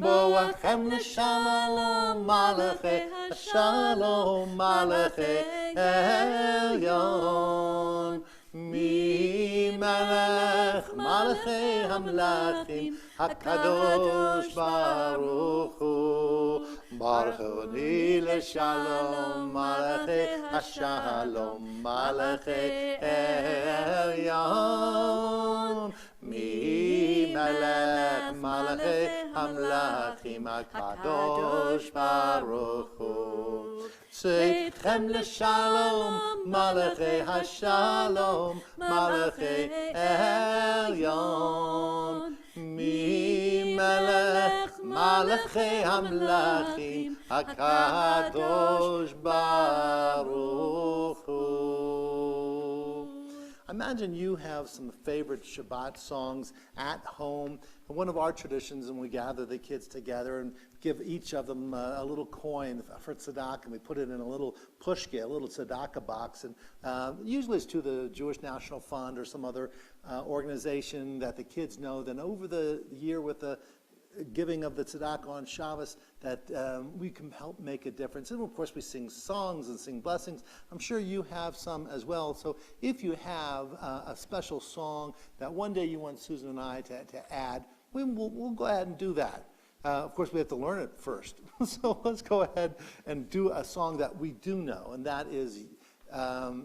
Boachem l'shalom, Malachei Shalom, Malachei Elyon. Mi Melech Malachei Hamlachim, HaKadosh Baruch Hu. Baruch Uni l'shalom, Malachei Hashalom, Malachei Elyon. Mi Melech Malachei Hamlachim, HaKadosh Baruch Hu. Tzidchem l'shalom, Malachei Hashalom, Malachei Elyon. Mi Melech Malachei Hamlachim, HaKadosh Baruch Hu. Imagine you have some favorite Shabbat songs at home. One of our traditions, when we gather the kids together and give each of them a little coin for tzedakah, and we put it in a little pushka, a little tzedakah box, and usually it's to the Jewish National Fund or some other organization that the kids know. Then over the year with the giving of the tzedakah on Shabbos, that we can help make a difference. And of course we sing songs and sing blessings. I'm sure you have some as well. So if you have a special song that one day you want Susan and I to add, we'll go ahead and do that. Of course we have to learn it first. So let's go ahead and do a song that we do know, and that is the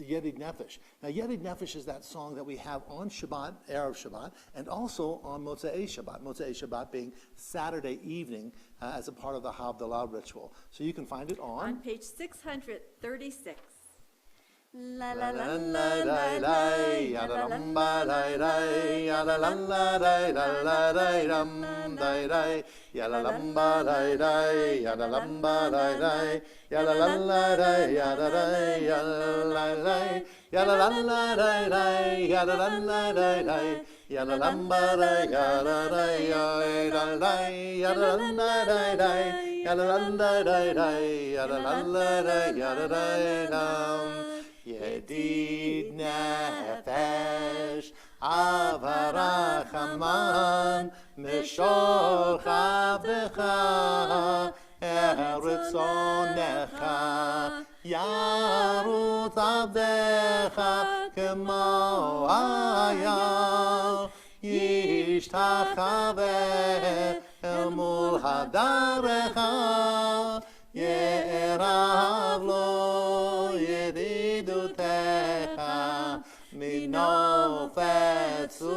Yedid Nefesh. Now, Yedid Nefesh is that song that we have on Shabbat, Erev Shabbat, and also on Motzei Shabbat. Motzei Shabbat being Saturday evening as a part of the Havdalah ritual. So you can find it on page 636. La la la la la la, ya la lam ba la la, ya la la la la la la la lam la la, ya la lam ba la la, ya la lam ba la la, ya la la la la, ya la la ya la la, ya la la la la, ya la la la la, ya la lam ba la ya la la ya la la, ya la la la la, ya la la la la, ya la la la ya la la. Yedid nefesh avarachaman mishochavecha eretzonecha yarut avdecha kemo ayal yishtachave emul hadarecha ye'erav lo Minofetzu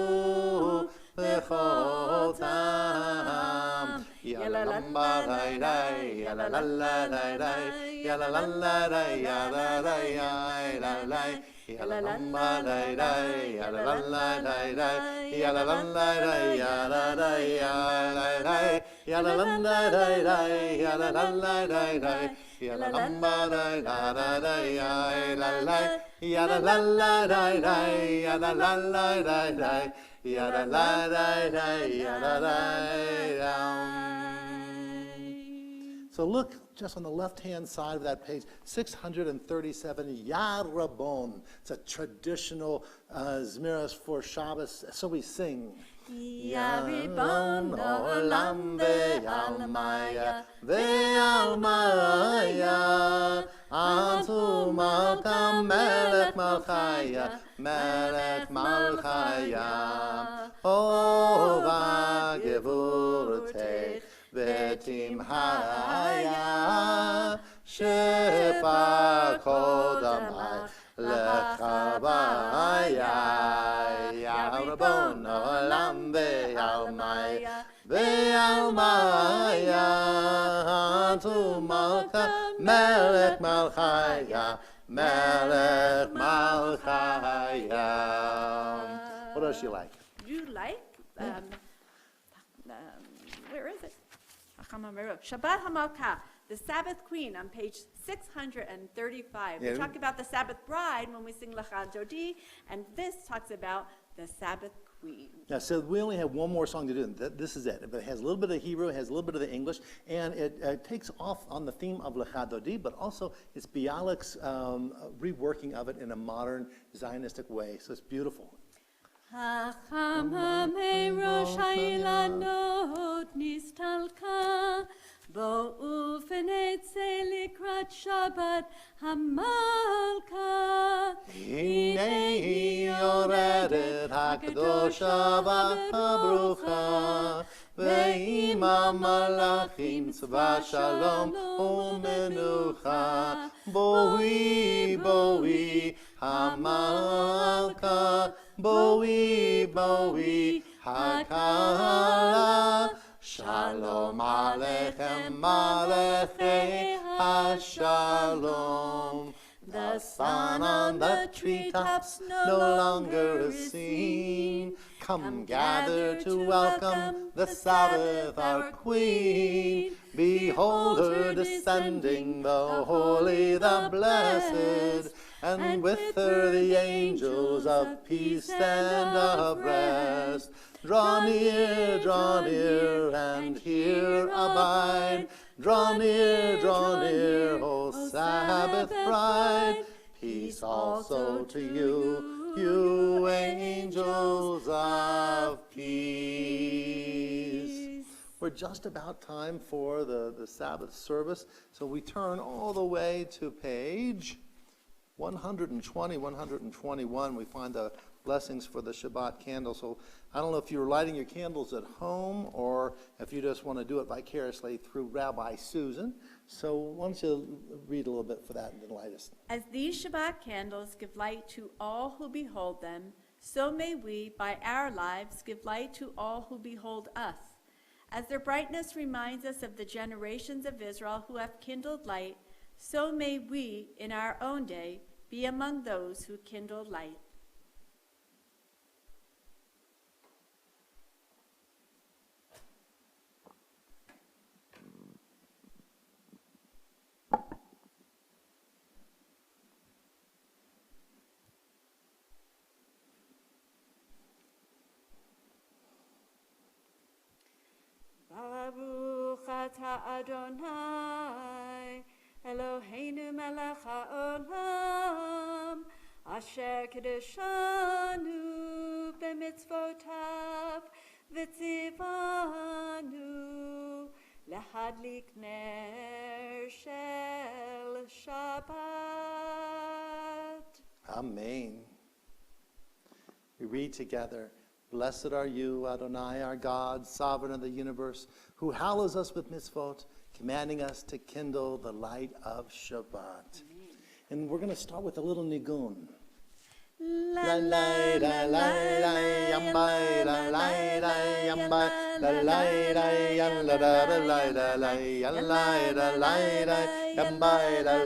lechotam. Ya la la la la, ya la la la la, ya la la la la, ya la la ya la la, ya la la la la, ya la la la la, ya la la la la, ya la la ya la la, ya la la la la, ya la la la la. Ya la la la la la la ya la la, ya la la la la la, ya la la la la la, ya la la la la, ya la la la. So look just on the left-hand side of that page, 637, Yad Rabon. It's a traditional Zmiras for Shabbos, so we sing. Ya Ribon Olam ve'almaya, ve'almaya, Antu Malka Melech Malchaya, Melech Malchaya, Ova Gevurtech ve'timhaya, Shefa Kodamai, Lechavaya, Ya Rabon Olam ve'almaya, ve'almaya, Antu Malka Melech Malchaya, Melech Malchaya. What else you like? You like? Where is it? Shabbat HaMalkah, the Sabbath Queen, on page 635. We talk about the Sabbath Bride when we sing Lecha Dodi, and this talks about the Sabbath Queen. Yeah, so we only have one more song to do. This is it. But it has a little bit of Hebrew, it has a little bit of the English, and it takes off on the theme of Lecha Dodi, but also it's Bialik's reworking of it in a modern Zionistic way. So it's beautiful. Hacham ha'merosh ha'ilanot nistalka bo'u v'netzeh likrat Shabbat hamalka Hinei yoredet hakadosha v'habrucha ve'ima malachim tzva shalom u'menucha boi boi hamalka boi boi hakala Shalom Aleichem Malechei HaShalom. The sun on the treetops no longer is seen. Come gather to welcome the Sabbath, our Queen. Behold her descending, the holy, the blessed, and with her the angels of peace and of rest. Draw near, and here abide. Draw near, O Sabbath bride. Peace also to you, you angels of peace. We're just about time for the Sabbath service, so we turn all the way to page 120, 121. We find the blessings for the Shabbat candle. So I don't know if you're lighting your candles at home or if you just want to do it vicariously through Rabbi Susan. So why don't you read a little bit for that and enlighten us. As these Shabbat candles give light to all who behold them, so may we, by our lives, give light to all who behold us. As their brightness reminds us of the generations of Israel who have kindled light, so may we, in our own day, be among those who kindle light. Baruch atah Adonai, Eloheinu melech haolam, asher kiddushanu b'mitzvotav v'tzivanu lehadlik ner shel Shabbat. Amen. We read together. Blessed are you, Adonai, our God, sovereign of the universe, who hallows us with mitzvot, commanding us to kindle the light of Shabbat. Amen. And we're going to start with a little nigun. La la la la la yamba la la la yamba la la la yamba la la la la yamba la la la yamba la la la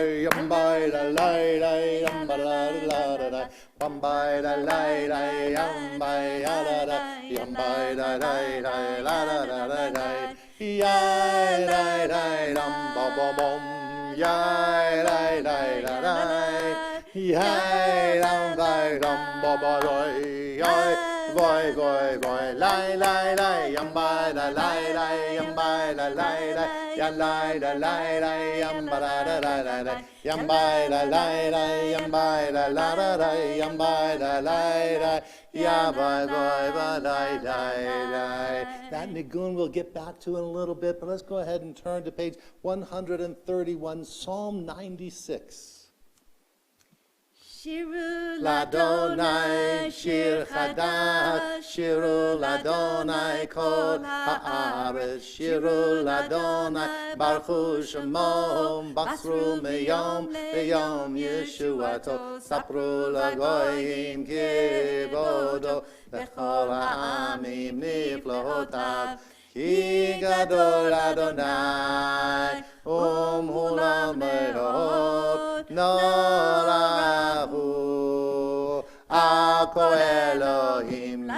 yamba la la la yamba la la la yamba la la la yamba la la yamba la la la la la la ya la la ram bom bom ya la la la Yai ram vai ram ba ba roi yai voi voi voi lai lai lai yam bai la lai lai yam bai la lai lai ya lai la lai lai yam ba la la la la yam bai la lai lai yam bai la la la la yam bai la lai lai ya bai voi ba lai lai lai. That nigun we'll get back to in a little bit, but let's go ahead and turn to page 131, Psalm 96. Shiru Ladonai, Shir Chadash, Shiru Ladonai, Kol Haaretz, Shiru Ladonai, Baruch Shemo, Basru Meyom, Beyom Yeshuato, Sapru Lagoyim Kivodo, Bechol Ha'amim Niflohotav, Ki Gadol Adonai, Hulam Me'od, Norahu, Ako Elohim,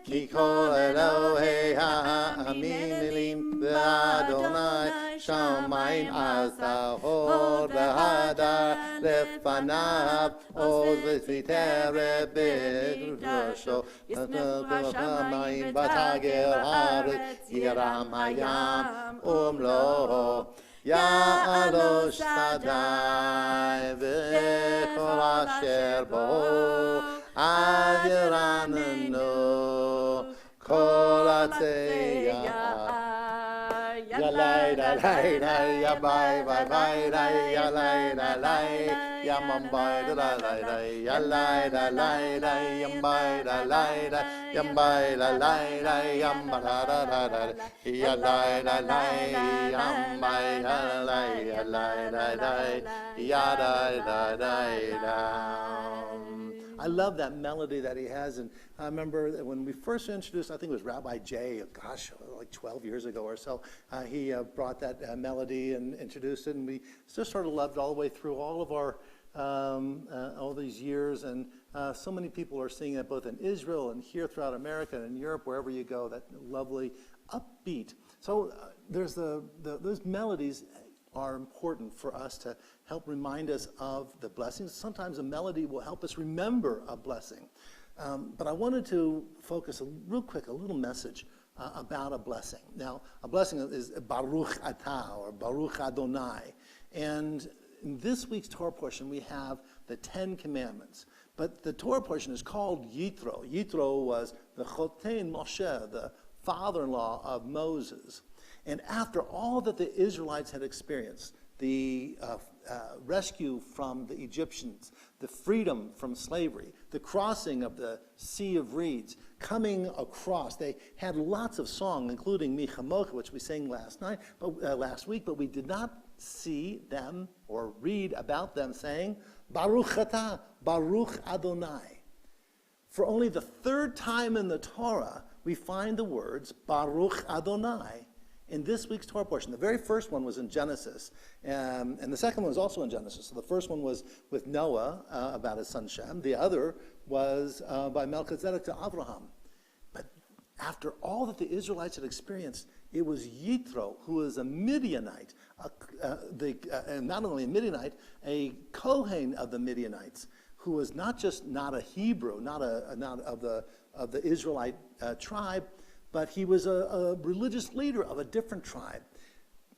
Ki Kol Elohei Ha'amim Elim Adonai, Shamayim Azahor V'Hadar Lefanav, Oz V'Sitere B'Rosho, Shamayim B'Tager Haaretz, Yiram Hayam Umlo, Ya'alosh Shaddai V'Chol Asher Bo, Ad Shirananu Kolateya Yalai da lai da ya bye bye bye da yalai da lai yam bye da lai da yalai da lai da yam bye da lai da yam bye da lai da yam ba da da da yalai da lai yam bye da lai yalai da lai ya da da da. I love that melody that he has, and I remember that when we first introduced, I think it was Rabbi Jay, gosh, like 12 years ago or so, he brought that melody and introduced it, and we just sort of loved it all the way through all of our, all these years, and so many people are singing it both in Israel and here throughout America and in Europe, wherever you go, that lovely upbeat. So there's those melodies are important for us to help remind us of the blessings. Sometimes a melody will help us remember a blessing. But I wanted to focus real quick, a little message about a blessing. Now, a blessing is Baruch Atah or Baruch Adonai. And in this week's Torah portion, we have the 10 Commandments. But the Torah portion is called Yitro. Yitro was the Chotein Moshe, the father-in-law of Moses. And after all that the Israelites had experienced, the rescue from the Egyptians, the freedom from slavery, the crossing of the Sea of Reeds, coming across, they had lots of song, including Mi Chamocha, which we sang last week, but we did not see them or read about them saying, Baruch Atah, Baruch Adonai. For only the third time in the Torah, we find the words Baruch Adonai in this week's Torah portion. The very first one was in Genesis, and the second one was also in Genesis. So the first one was with Noah about his son Shem. The other was by Melchizedek to Abraham. But after all that the Israelites had experienced, it was Yitro, who was a Midianite, and not only a Midianite, a Kohen of the Midianites, who was not a Hebrew, not of the Israelite tribe, but he was a religious leader of a different tribe.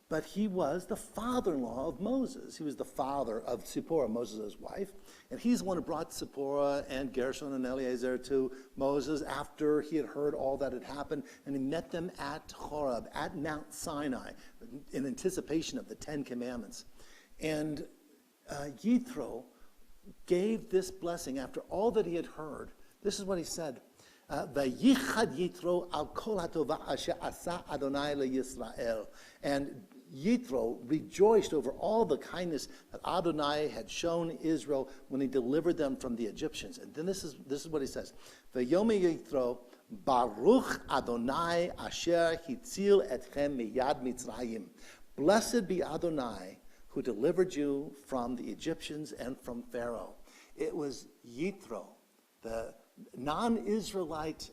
But he was the father-in-law of Moses. He was the father of Zipporah, Moses' wife. And he's the one who brought Zipporah and Gershon and Eliezer to Moses after he had heard all that had happened. And he met them at Horeb, at Mount Sinai, in anticipation of the 10 Commandments. And Yitro gave this blessing after all that he had heard. This is what he said. Vayichad Yitro al kol hatova asher asa Adonai leYisrael. And Yitro rejoiced over all the kindness that Adonai had shown Israel when he delivered them from the Egyptians. And then this is what he says. Vayomer Yitro Baruch Adonai asher hitzil etchem miyad Mitzrayim. Blessed be Adonai who delivered you from the Egyptians and from Pharaoh. It was Yitro, the non-Israelite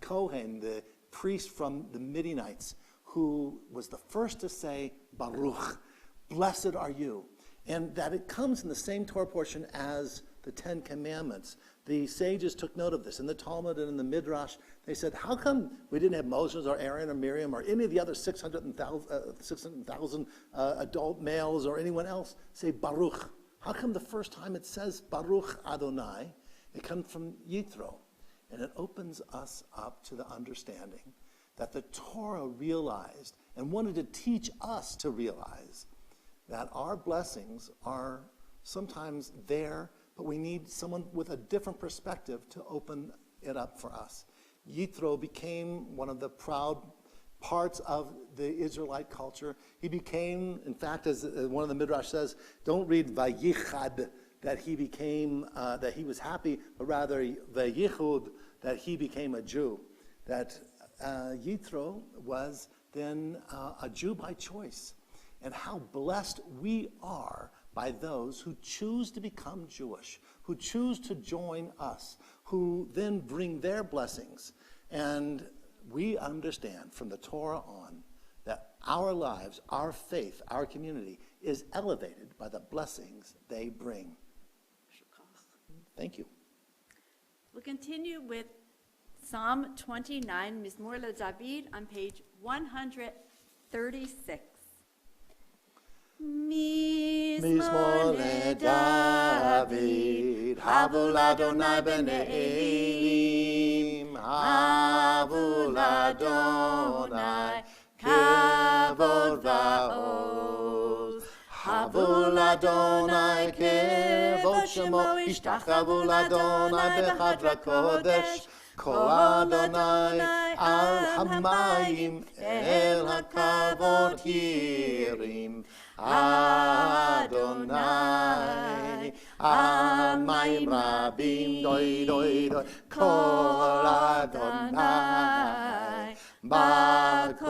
Kohen, the priest from the Midianites, who was the first to say, Baruch, blessed are you. And that it comes in the same Torah portion as the 10 Commandments. The sages took note of this. In the Talmud and in the Midrash, they said, how come we didn't have Moses or Aaron or Miriam or any of the other 600,000 adult males or anyone else say Baruch? How come the first time it says Baruch Adonai, it comes from Yitro? And it opens us up to the understanding that the Torah realized and wanted to teach us to realize that our blessings are sometimes there, but we need someone with a different perspective to open it up for us. Yitro became one of the proud parts of the Israelite culture. He became, in fact, as one of the Midrash says, don't read Vayichad, that he became, that he was happy, but rather Vayichud, that he became a Jew. That Yitro was then a Jew by choice. And how blessed we are by those who choose to become Jewish, who choose to join us, who then bring their blessings. And we understand from the Torah on that our lives, our faith, our community is elevated by the blessings they bring. Thank you. We'll continue with Psalm 29, Mizmor LeDavid, on page 136. Mizmor LeDavid, Havu l'Adonai b'nei Elim, Havu l'Adonai kavod va'oz. Havu l'Adonai kevod shemo, ishtachavu l'Adonai b'chadra kodesh. Kol Adonai al hamayim, el hakavod hirim. Adonai al mayim rabim, doi doi doi. Kol Adonai b'koach.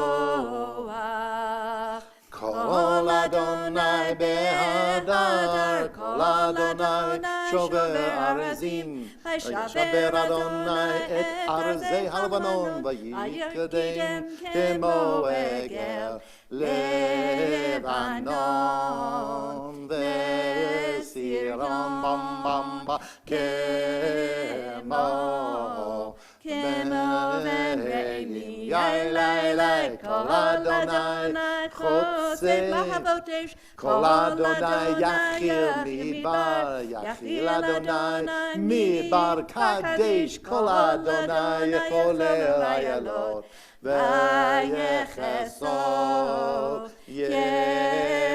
Kol Adonai behadar, Kol Adonai shover arzim. Shaber Adonai et arzei halvanon, vayikadem kemo egel Lebanon. Vesiron bam bam ba kemo ve'emi. Yai lai lai Kol Adonai chotze. Kol Adonai yachil midbar, yachil Adonai midbar kadesh. Kol Adonai yecholel ayalot vayechesov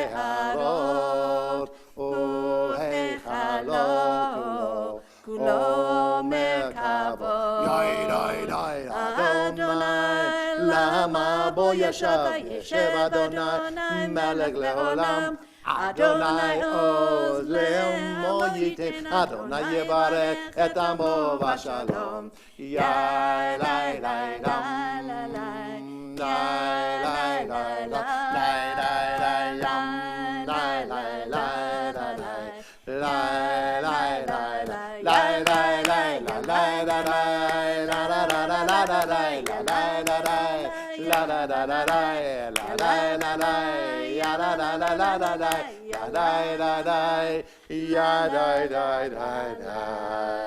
yeharot uhechalot kulo merkavot. Yai dai dai Adonai lama bo yeshev Adonai melech leolam. Adonai oz le'omo yitem, Adonai yevarech et amo v'shalom. Yai lai lai lam, yai lai lai lam, lai lai lai yam, lai lai lai lai lai, lai lai lai lai lai lai lai lai lai la la la la la la la la la la la la la la la la la la la. Ya da da da da da da, ya da da da, ya da da da da.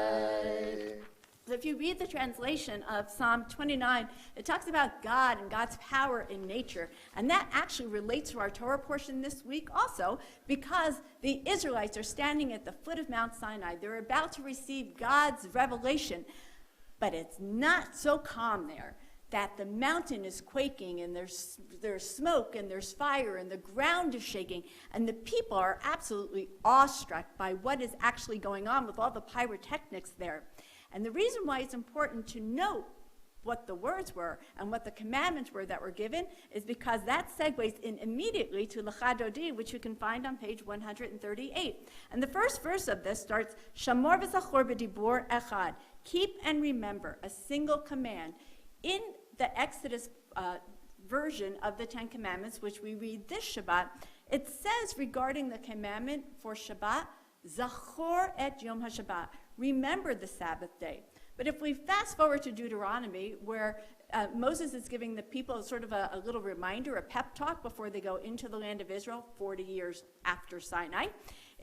So if you read the translation of Psalm 29, it talks about God and God's power in nature. And that actually relates to our Torah portion this week also, because the Israelites are standing at the foot of Mount Sinai. They're about to receive God's revelation, but it's not so calm there. That the mountain is quaking, and there's smoke, and there's fire, and the ground is shaking, and the people are absolutely awestruck by what is actually going on with all the pyrotechnics there. And the reason why it's important to note what the words were and what the commandments were that were given is because that segues in immediately to Lecha Dodi, which you can find on page 138. And the first verse of this starts, Shamor v'zachor b'dibur echad, keep and remember, a single command. In the Exodus version of the Ten Commandments, which we read this Shabbat, it says regarding the commandment for Shabbat, Zachor et Yom HaShabbat, remember the Sabbath day. But if we fast forward to Deuteronomy, where Moses is giving the people sort of a little reminder, a pep talk before they go into the land of Israel 40 years after Sinai,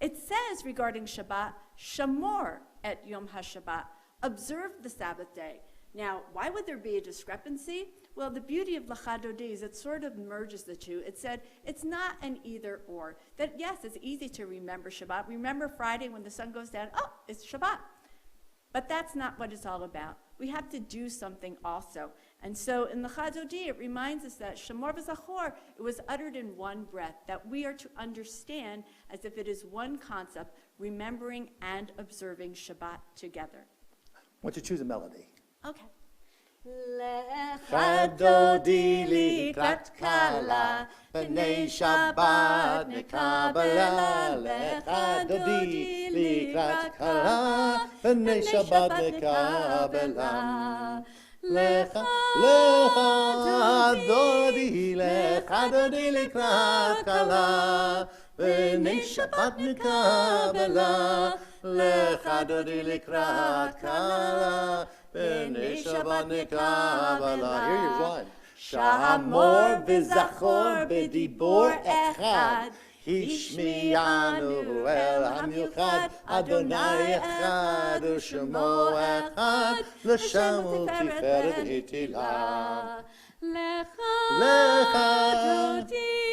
it says regarding Shabbat, Shamor et Yom HaShabbat, observe the Sabbath day. Now, why would there be a discrepancy? Well, the beauty of Lecha Dodi is it sort of merges the two. It said it's not an either or. That yes, it's easy to remember Shabbat. Remember Friday when the sun goes down, oh, it's Shabbat. But that's not what it's all about. We have to do something also. And so in Lecha Dodi, it reminds us that Shamor v'Zachor, it was uttered in one breath, that we are to understand as if it is one concept, remembering and observing Shabbat together. Why don't you choose a melody? Okay. Lecha Dodi likrat kala, b'nei Shabbat nekabala. Lecha Dodi likrat kala, b'nei Shabbat nekabala. Lecha Dodi likrat kala, b'nei Shabbat nekabala. Lecha Dodi likrat kala, b'nei Shabbat nekabala. Here you're one. Shamor v'zachor b'dibur echad, Hishmiyanu el hamiuchad, Adonai echad, u'shemo echad, l'shem u'tiferet hitilah. Lecha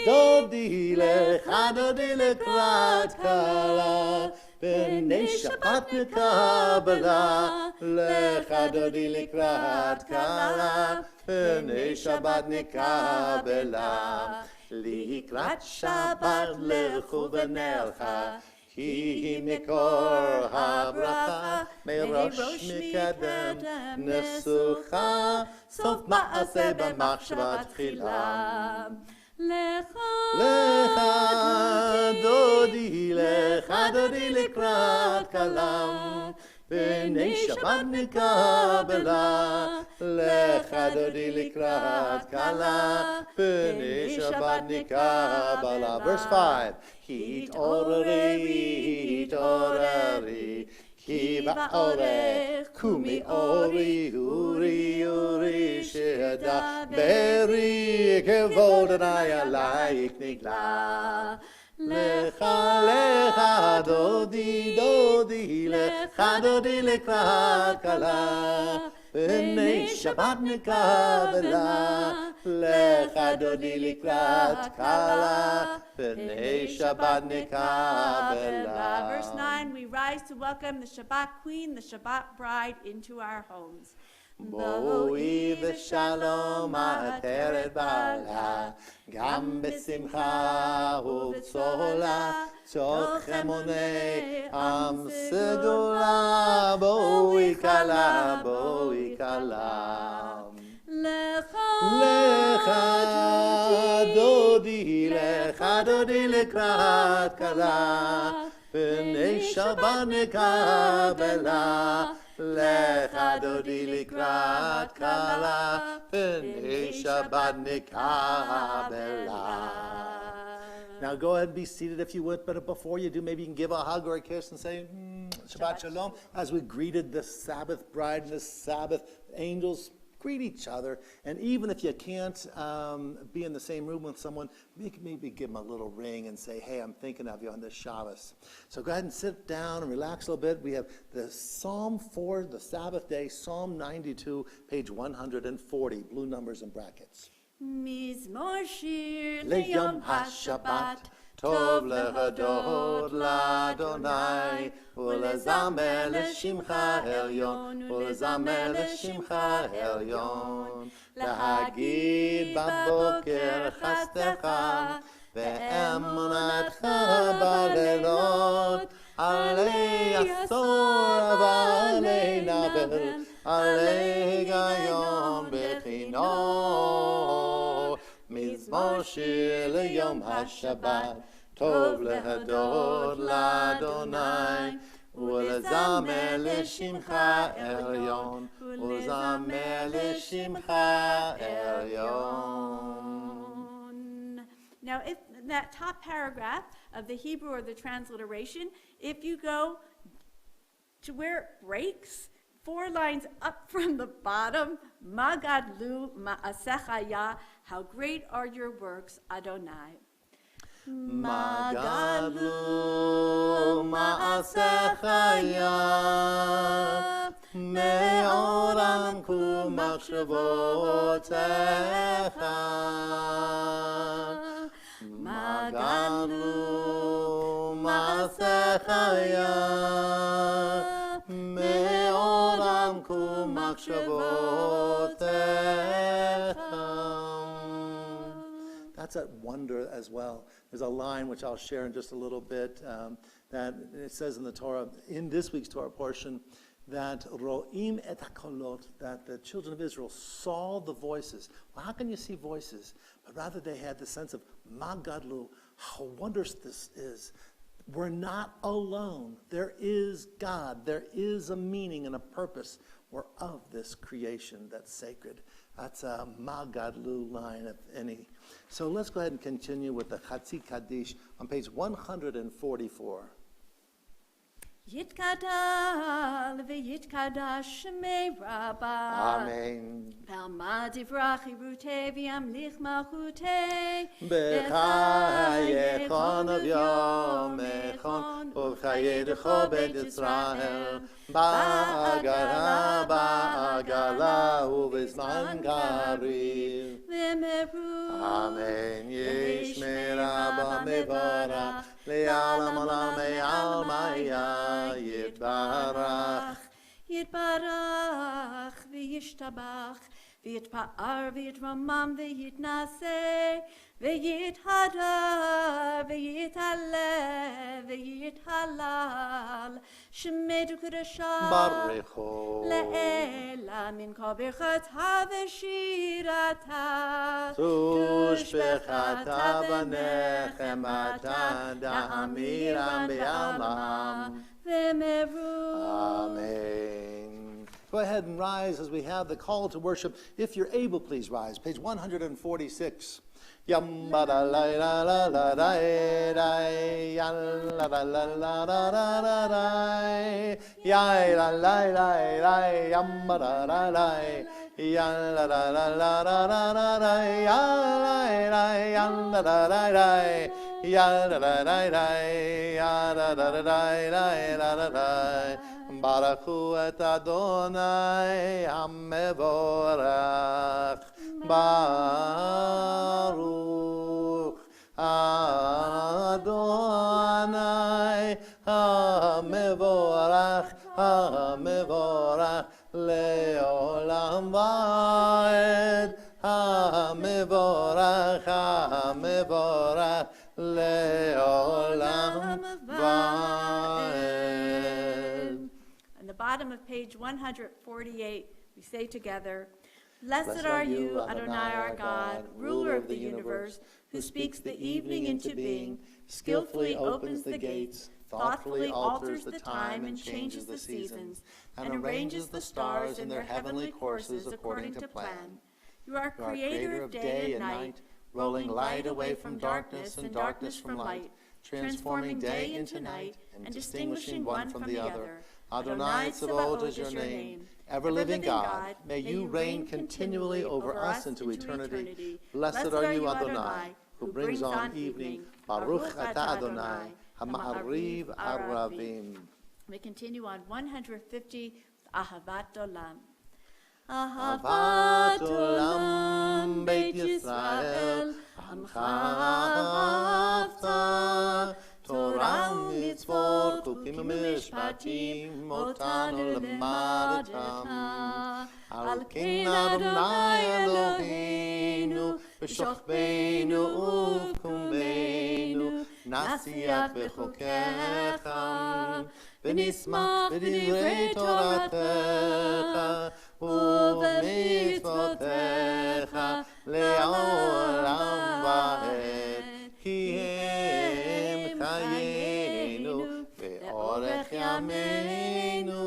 Dodi likrat kala, בני שבת נקבלה, לך דודי לקראת כלה, בני שבת נקבלה, לקראת שבת לכו ונלכה, כי היא מקור הברכה, מראש מקדם נסוכה, סוף מעשה במחשבה תחילה. לך דודי לקראת כלה, בני שבת נקבלה, לך דודי לקראת כלה, בני שבת נקבלה. Verse 5. התעוררי, התעוררי, כי באורך קומי אורי, אורי, אורי, שדברי, כבוד אדוני עלייך נגלה. לך דודי, דודי, לך דודי לקראת כלה, בני שבת נקבלה, לך דודי לקראת כלה, בני שבת נקבלה. Verse 9, we rise to welcome the Shabbat Queen, the Shabbat Bride into our homes. בואי בשלום עטרת בעלה, גם בשמחה ובצהלה, תוך אמוני עם סגולה, בואי כלה, בואי כלה. לך דודי, לך דודי לקראת כלה, בני שבת נקבלה, לך דודי לקראת כלה, בני שבת נקבלה. Now go ahead and be seated if you would, but before you do, maybe you can give a hug or a kiss and say, Shabbat Shalom, as we greeted the Sabbath bride and the Sabbath angels. Greet each other, and even if you can't be in the same room with someone, maybe give them a little ring and say, hey, I'm thinking of you on this Shabbos. So go ahead and sit down and relax a little bit. We have the Psalm for the Sabbath day, Psalm 92, page 140, blue numbers and brackets. מזמור שיר ליום השבת, טוב להודות לאדוני, ולזמר לשמך עליון, ולזמר לשמך עליון. להגיד בבוקר חסדך, ואמונתך בלילות, עלי עשור ועלי נבל, עלי היגיון בחינות. מזמור שיר ליום השבת, טוב להודות לאדוני, ולזמר לשמך עליון, ולזמר לשמך עליון. Now, if in that top paragraph of the Hebrew or the transliteration, if you go to where it breaks, 4 lines up from the bottom, Magadlu ma'asechaya, how great are your works, Adonai. Magadlu ma'asechaya, me'olam ku machshavotecha. Magadlu ma'asechaya, me'olam ku machshavotecha. That's a wonder as well. There's a line which I'll share in just a little bit that it says in the Torah, in this week's Torah portion, that ro'im et hakolot, that the children of Israel saw the voices. Well, how can you see voices? But rather they had the sense of magadlu, how wondrous this is. We're not alone. There is God. There is a meaning and a purpose. We're of this creation that's sacred. That's a Magadlu line, if any. So let's go ahead and continue with the Chatzi Kaddish on page 144. Yitkadal v'yitkadash shmei Rabba. Amen. Palma divrach irute v'yamlich malchute. B'chayechon of Yomechon u'chayedecho bet Yisrael ba'agala ba'agala u'bizman kariv. V'meru Amen. Yesh me Rabba mevarach le'alam Olamei Almaya Yitbarach. Yitbarach v'yishtabach v'yitpa'ar v'yitramam v'yitnaseh v'yithadar v'yithaleh v'yithalal shemedu kudashah Baruchu. le'ela min kol birchata v'shirata Tushbechata v'nechemata da'amiram be'almam. Amen. Go ahead and rise as we have the call to worship. If you're able, please rise. Page 146. Yam ba da la la la la da da ya la la la la da da da da ya la la la la yam ba da la la ya la la la la da da da da ya la la ya la la la la ya la la la la ya la la la la la la Baruchu et Adonai Hamevorach Baruch Adonai Hamevorach Hamevorach Leolam Vaed Hamevorach Hamevorach Leolam Vaed. On the bottom of page 148, we say together, Blessed are you, Adonai our God, ruler of the universe, who speaks the evening into being, skillfully opens the gates, thoughtfully alters the time and changes the seasons, and arranges the stars in their heavenly courses according to plan. You are creator of day and night, rolling light away from darkness and darkness from light, transforming day into night and distinguishing one from the other. Adonai Tzevaot is your name. Ever-living God, may you reign continually over us into eternity. Blessed are you, Adonai, who brings on evening. Baruch atah Adonai, hama'ariv aravim. We continue on 150, Ahavat Olam. Ahavat Olam, Beit Yisrael, Amcha ahavta. Torah mitzvot, chukim u'mishpatim, otanu lemadatam. Al ken Adonai Eloheinu, v'shochbeinu uv'kumbeinu, nasiach v'chokecha, v'nismach v'divrei Toratecha, u'v'mitzvotecha, le'olam va'ed. Ki Chayenu ve'orech yameinu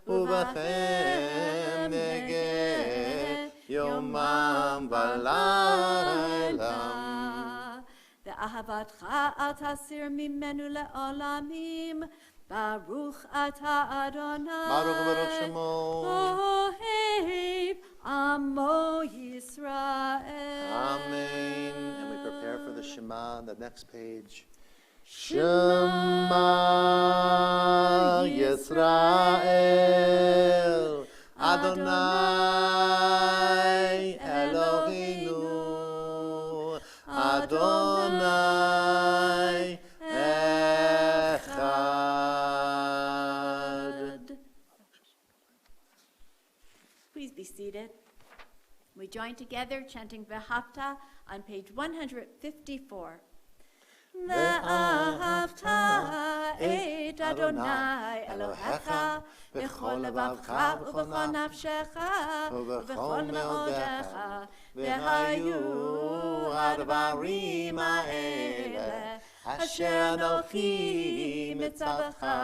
uvachem negeh yomam v'layla. Ve'ahavatcha al tasir mimenu le'olamim. Baruch atah Adonai. Baruch Baruch Shemo. Ohev Amo Yisrael. Amen. And we prepare for the Shema on the next page. Shema Yisrael Adonai Eloheinu Adonai Echad. Please be seated. We join together chanting V'ahavta on page 154. V'ahavta et Adonai Elohecha v'chol levavcha u'v'chol nafshecha u'v'chol me'odecha v'hayu ha'dvarim ha'ele asher anochi mitzavecha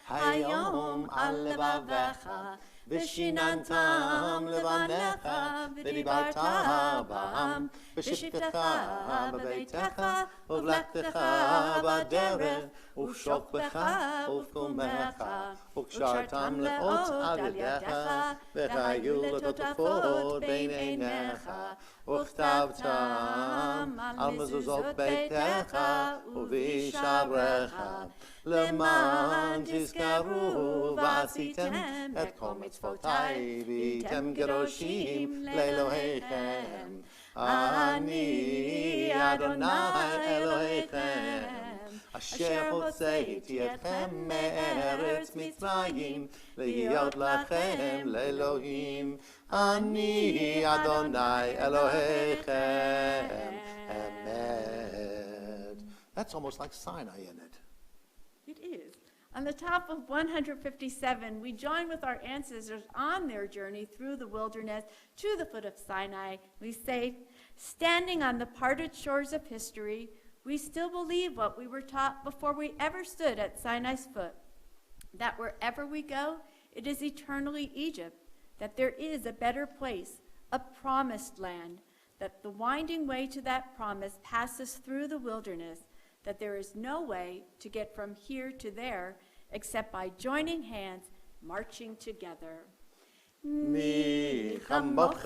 hayom al levavecha ושיננתם לבניך ודיברת בם בשבתך בביתך ובלכתך בדרך ובשוכבך ובקומך וקשרתם לאות על ידך והיו לטוטפות בין עיניך וכתבתם על מזוזות ביתך ובשעריך למען תזכרו ועשיתם את כל מצוותיי והייתם קדושים לאלוהיכם. אני אדוני אלוהיכם אשר הוצאתי אתכם מארץ מצרים, להיות לכם לאלוהים. אני אדוני אלוהיכם אמת. That's almost like Sinai in it. It is. On the top of 157, we join with our ancestors on their journey through the wilderness to the foot of Sinai. We say, standing on the parted shores of history, we still believe what we were taught before we ever stood at Sinai's foot, that wherever we go, it is eternally Egypt, that there is a better place, a promised land, that the winding way to that promise passes through the wilderness, that there is no way to get from here to there except by joining hands, marching together. מי כמוך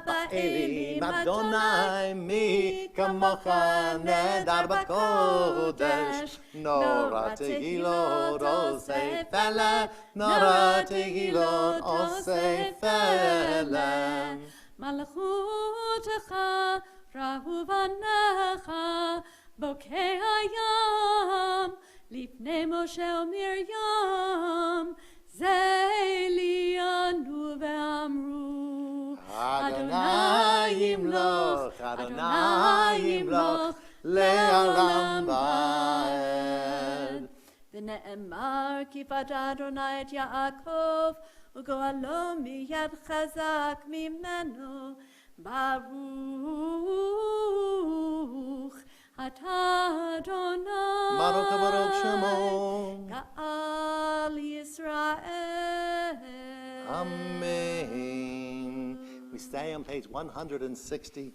באלים אדוני, מי כמוך נהדר בקודש, נורא תהילות עושה פלא, נורא תהילות עושה פלא. מלכותך ראו בניך בוקי הים, לפני משה ומרים, זה ליאנו ואמרו, אדוני ימלוך, אדוני ימלוך, לעולם ועד. ונאמר כי פדה אדוני את יעקב, וגואלו מיד חזק ממנו, ברוך אתה אדוני, ברוך שמו, גאל ישראל. Amen. We stay on page 160.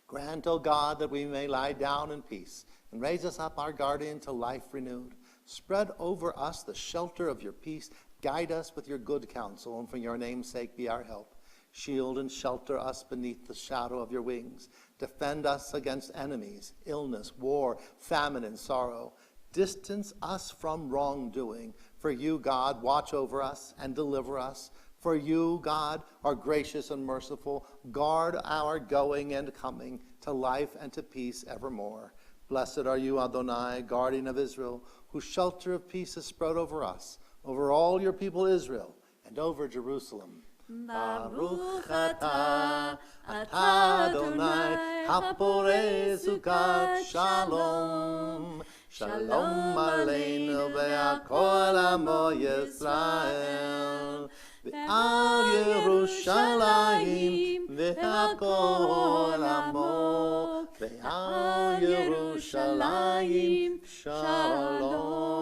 Grant, O God, that we may lie down in peace, and raise us up our guardian to life renewed. Spread over us the shelter of your peace. Guide us with your good counsel, and for your name's sake be our help. Shield and shelter us beneath the shadow of your wings. Defend us against enemies, illness, war, famine, and sorrow. Distance us from wrongdoing. For you, God, watch over us and deliver us. For you, God, are gracious and merciful. Guard our going and coming to life and to peace evermore. Blessed are you, Adonai, guardian of Israel, whose shelter of peace is spread over us, over all your people Israel, and over Jerusalem. Baruch atah, atah Adonai, hapore sukat shalom. Shalom aleinu ve'akol amo Yisrael. Ve'al Yerushalayim ve'akol amo. Ve'al Yerushalayim shalom.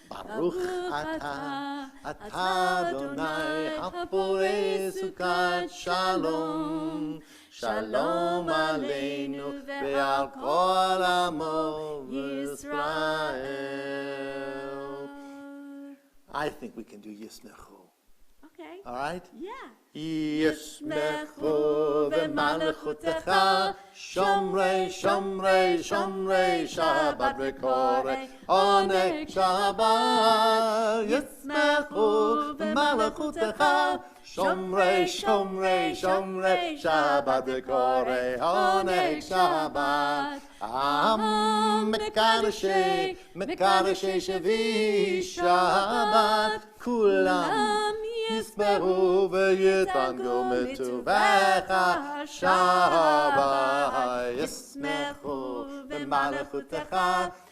Baruch atah, atah Adonai, hapore sukat shalom. Shalom aleinu ve'al kol amo Yisrael. I think we can do Yismechu. Okay. All right? Yeah. Yismechu v'malchutecha, shomrei, shomrei, shomrei, Shabbat v'korei, oneg Shabbat. Yismechu v'malchutecha, shomrei, shomrei, shomrei, Shabbat v'korei, oneg Shabbat. Mekadeshei, mekadeshei shevi Shabbat, kulam יספרו ויתענגו מטובך שבת. ישמחו במלכותך,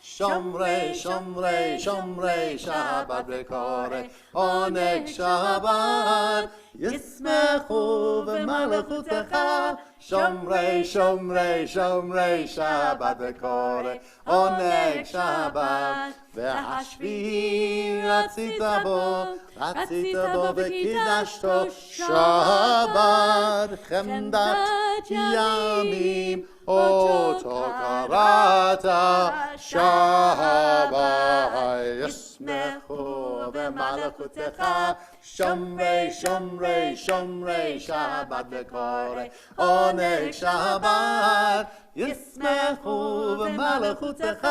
שומרי שומרי שומרי שבת וקורא עונג שבת. ישמחו במלכותך, שומרי שומרי שומרי שבת וקורא עונג שבת. והשביעי רצית בו וקידשתו שבת. חמדת ימים אותו קראת שבת. ישמחו במלכותך, שומרי שומרי שומרי שבת וקורא עונג שבת. ישמחו במלכותך,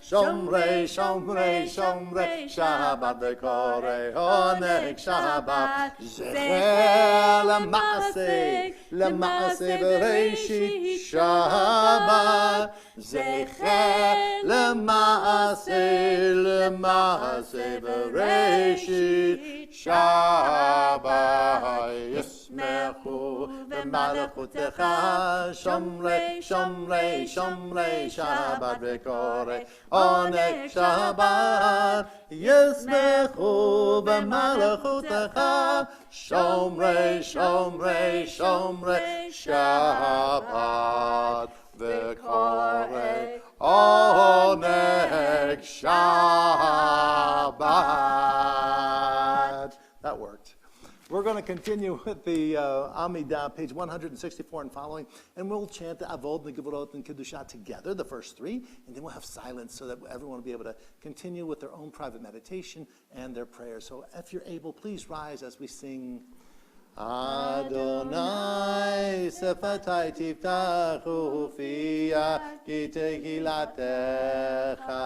שומרי שומרי שומרי שבת וקורא עונג שבת, זכר למעשה בראשית שבת, זכר למעשה בראשית שבת, ישמחו במלכותך, שומרי שומרי שומרי שבת וקורא עונג שבת, ישמחו במלכותך, שומרי שומרי שומרי שבת וקורא עונג שבת. That worked. We're going to continue with the Amidah, page 164 and following, and we'll chant the Avod, Negevorot, and Kedusha together, the first three, and then we'll have silence so that everyone will be able to continue with their own private meditation and their prayers. So if you're able, please rise as we sing Adonai sefatai tiftachu fiyah ki tehilatecha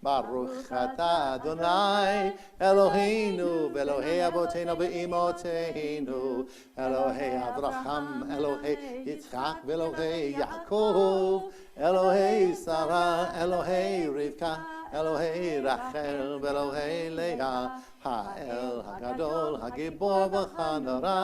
Baruch atah Adonai Eloheinu ve'Elohei avoteinu ve'imoteinu Elohei Avraham Elohei Yitzchak ve'Elohei Yaakov Elohei Sarah Elohei Rivka Elohei Rachel ve'Elohei Leah Ha'el HaGadol HaGibor v'Chanara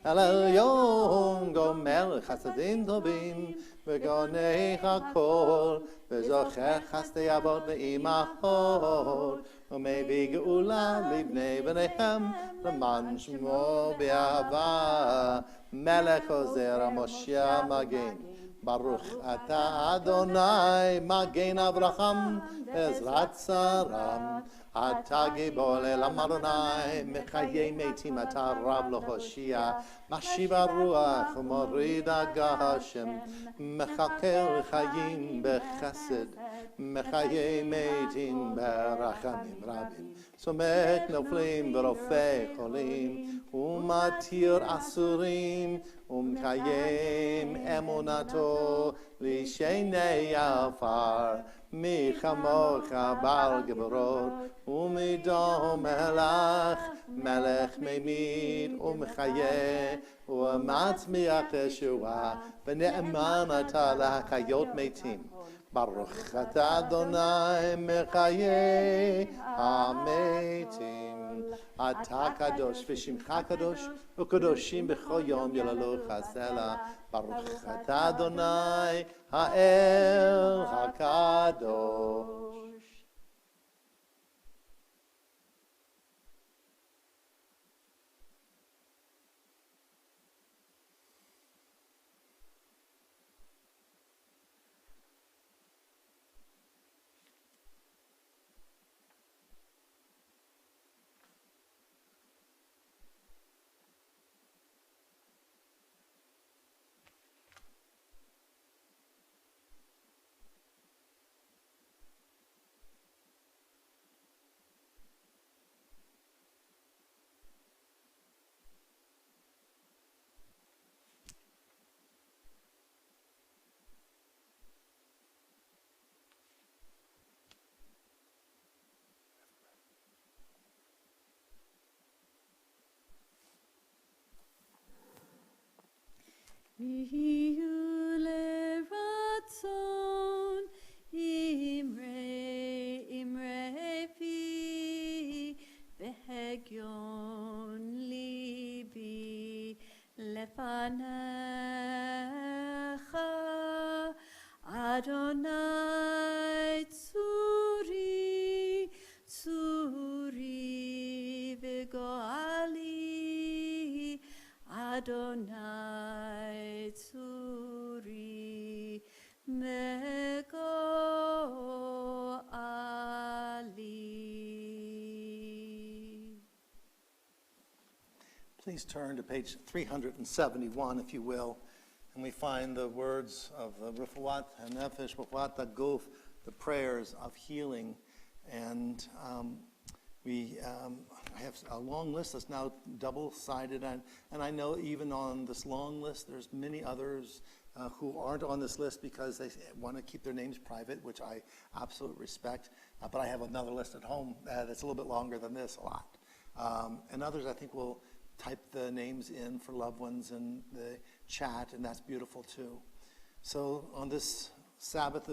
El Elyon Gomer Chasadim Tovim V'Gonei HaKol V'Zocher Chasdei Avot Ve'imachot U'Mevi Geula Livnei B'neihem L'man Shmo B'Ahava Melech Ozer HaMoshiach Magen Baruch atah Adonai Magen Avraham Ezrat Saram Atah Gibor Elam Adonai Mechayei Metim Atah Rav L'Hoshia Mashiv HaRuach U'Morid HaGashem Mechakel Chayim B'Chesed Mechayei Metim B'Rachamim Rabim Somech Noflim V'Rofei Cholim U'Matir Asurim Umkayem emunato lishenei afar michamocha bar geborot umidom melach melech memid umchaye u'matzmiach Yeshua v'ne'eman ata lahakayot metim Baruch atah Adonai mechaye hametim Atah kadosh v'shimcha kadosh u'kadoshim b'chol yom yalalu chasela Baruch atah Adonai ha'el hakadosh. Iyu leratzon imre fi v'hegyon libi lefanecha Adonai tzuri tzuri v'goali Adonai tzuri megoali. Please turn to page 371, if you will, and we find the words of the Refuat HaNefesh, Refuat HaGuf, the prayers of healing. And we I have a long list that's now double-sided, and I know even on this long list, there's many others who aren't on this list because they want to keep their names private, which I absolutely respect. But I have another list at home that's a little bit longer than this, a lot. And others, I think, will type the names in for loved ones in the chat, and that's beautiful too. So on this Sabbath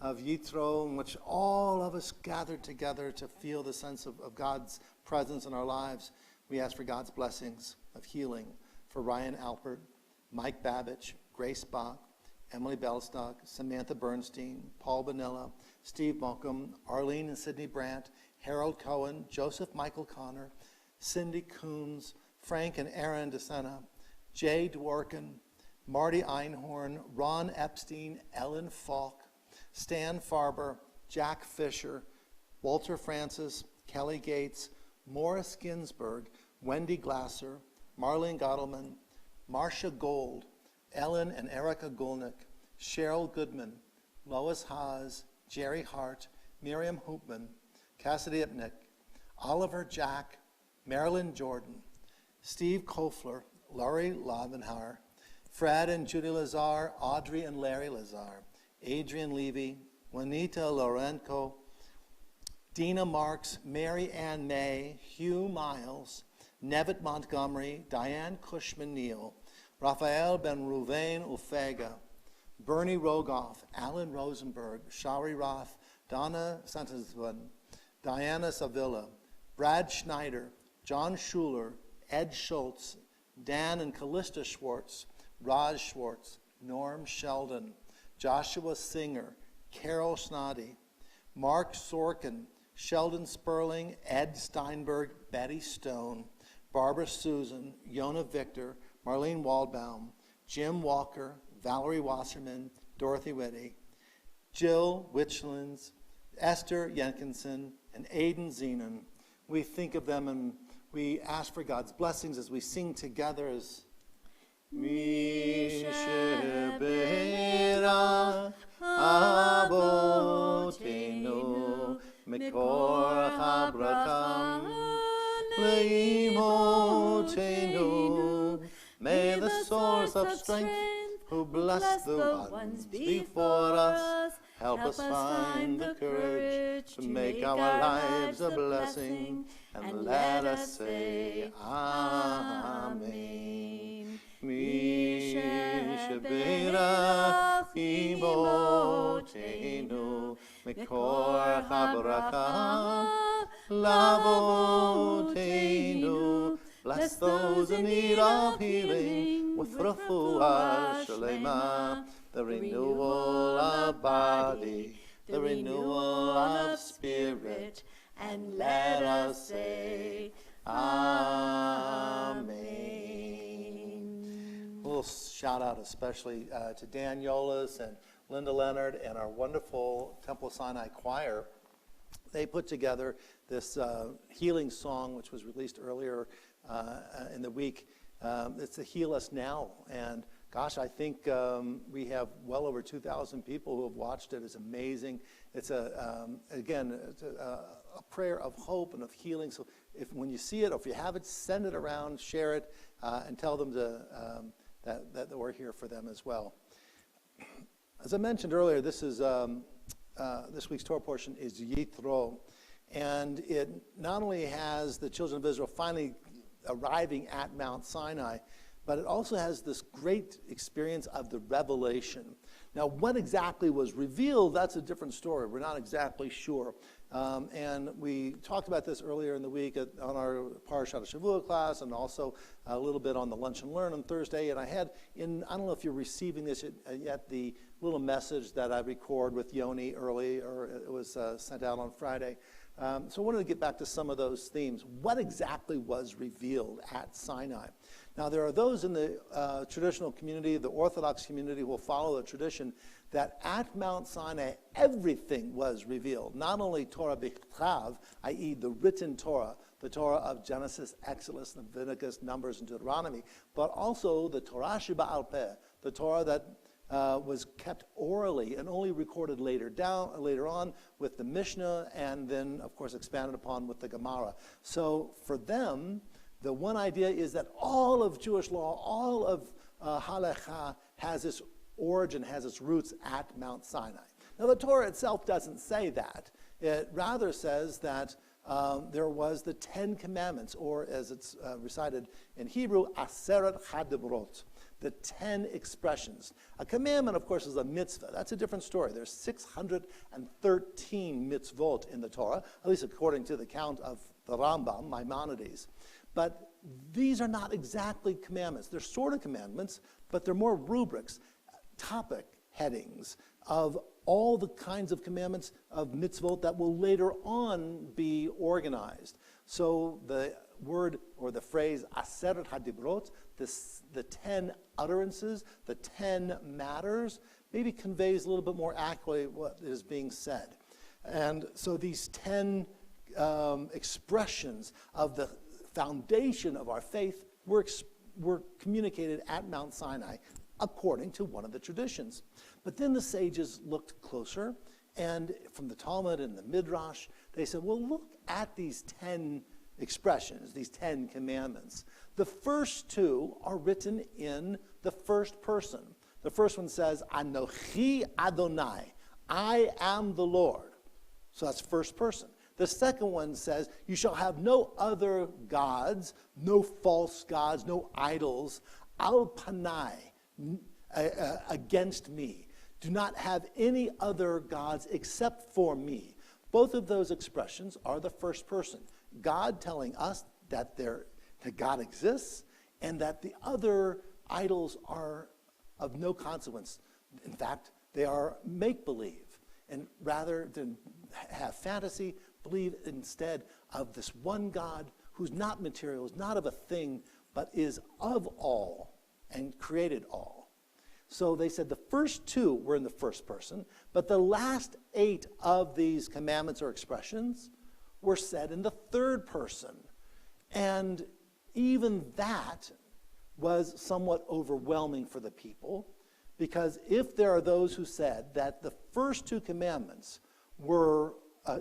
of Yitro, in which all of us gathered together to feel the sense of God's presence in our lives, we ask for God's blessings of healing for Ryan Alpert, Mike Babbage, Grace Bach, Emily Belstock, Samantha Bernstein, Paul Bonilla, Steve Malcolm, Arlene and Sydney Brandt, Harold Cohen, Joseph Michael Connor, Cindy Coons, Frank and Aaron DeSena, Jay Dworkin, Marty Einhorn, Ron Epstein, Ellen Falk, Stan Farber, Jack Fisher, Walter Francis, Kelly Gates, Morris Ginsberg, Wendy Glasser, Marlene Gottleman, Marcia Gold, Ellen and Erica Gulnick, Cheryl Goodman, Lois Haas, Jerry Hart, Miriam Hoopman, Cassidy Ipnick, Oliver Jack, Marilyn Jordan, Steve Kofler, Laurie Lavenhauer, Fred and Judy Lazar, Audrey and Larry Lazar, Adrian Levy, Juanita Lorenco, Dina Marks, Mary Ann May, Hugh Miles, Nevitt Montgomery, Diane Cushman-Neal, Raphael Ben-Ruvain Ufega, Bernie Rogoff, Alan Rosenberg, Shari Roth, Donna Santazwan, Diana Savilla, Brad Schneider, John Schuler, Ed Schultz, Dan and Callista Schwartz, Raj Schwartz, Norm Sheldon, Joshua Singer, Carol Snoddy, Mark Sorkin, Sheldon Sperling, Ed Steinberg, Betty Stone, Barbara Susan, Yona Victor, Marlene Waldbaum, Jim Walker, Valerie Wasserman, Dorothy Whitty, Jill Witchlands, Esther Jenkinson, and Aidan Zenon. We think of them and we ask for God's blessings as we sing together as Mi Sheberach Avotenu Mikor HaBracha Leimotenu. May the source of strength who bless the ones before us help us find the courage to make our lives a blessing, and let us say Amen. Mi sheberach imotenu mikor habracha lavotenu. Bless those in need of healing with refuah shalema, the renewal of body, the renewal of spirit, and let us say Amen. A little shout out especially to Dan Yolis and Linda Leonard and our wonderful Temple Sinai choir. They put together this healing song, which was released earlier in the week. It's a Heal Us Now. And gosh, I think we have well over 2,000 people who have watched it. It's amazing. It's again, it's a prayer of hope and of healing. So when you see it, or if you have it, send it around, share it, and tell them that we're here for them as well. As I mentioned earlier, this is this week's Torah portion is Yitro, and it not only has the children of Israel finally arriving at Mount Sinai, but it also has this great experience of the revelation. Now, what exactly was revealed, that's a different story. We're not exactly sure. And we talked about this earlier in the week on our Parashat Shavua class, and also a little bit on the Lunch and Learn on Thursday. And I had, I don't know if you're receiving this yet, the little message that I record with Yoni early, or it was sent out on Friday. So I wanted to get back to some of those themes. What exactly was revealed at Sinai? Now, there are those in the traditional community, the Orthodox community, who will follow the tradition that at Mount Sinai, everything was revealed. Not only Torah B'Chtav, i.e. the written Torah, the Torah of Genesis, Exodus, Leviticus, Numbers, and Deuteronomy, but also the Torah Sheba'al Peh, the Torah that was kept orally and only recorded later on with the Mishnah, and then, of course, expanded upon with the Gemara. So for them, the one idea is that all of Jewish law, all of Halakha has its origin, has its roots at Mount Sinai. Now, the Torah itself doesn't say that. It rather says that there was the 10 Commandments, or as it's recited in Hebrew, Aseret Hadibrot, the 10 expressions. A commandment, of course, is a mitzvah. That's a different story. There's 613 mitzvot in the Torah, at least according to the count of the Rambam, Maimonides. But these are not exactly commandments. They're sort of commandments, but they're more rubrics, topic headings of all the kinds of commandments of mitzvot that will later on be organized. So the word or the phrase Aseret Hadibrot, the 10 utterances, the 10 matters, maybe conveys a little bit more accurately what is being said. And so these 10 expressions of the foundation of our faith were communicated at Mount Sinai according to one of the traditions. But then the sages looked closer, and from the Talmud and the Midrash, they said, well, look at these 10 expressions, these 10 commandments. The first two are written in the first person. The first one says, Anochi Adonai, I am the Lord. So that's first person. The second one says, you shall have no other gods, no false gods, no idols, al panai, against me. Do not have any other gods except for me. Both of those expressions are the first person. God telling us that God exists and that the other idols are of no consequence. In fact, they are make-believe. And rather than have fantasy, believe instead of this one God who's not material, is not of a thing, but is of all and created all. So they said the first two were in the first person, but the last 8 of these commandments or expressions were said in the third person. And even that was somewhat overwhelming for the people, because if there are those who said that the first 2 commandments were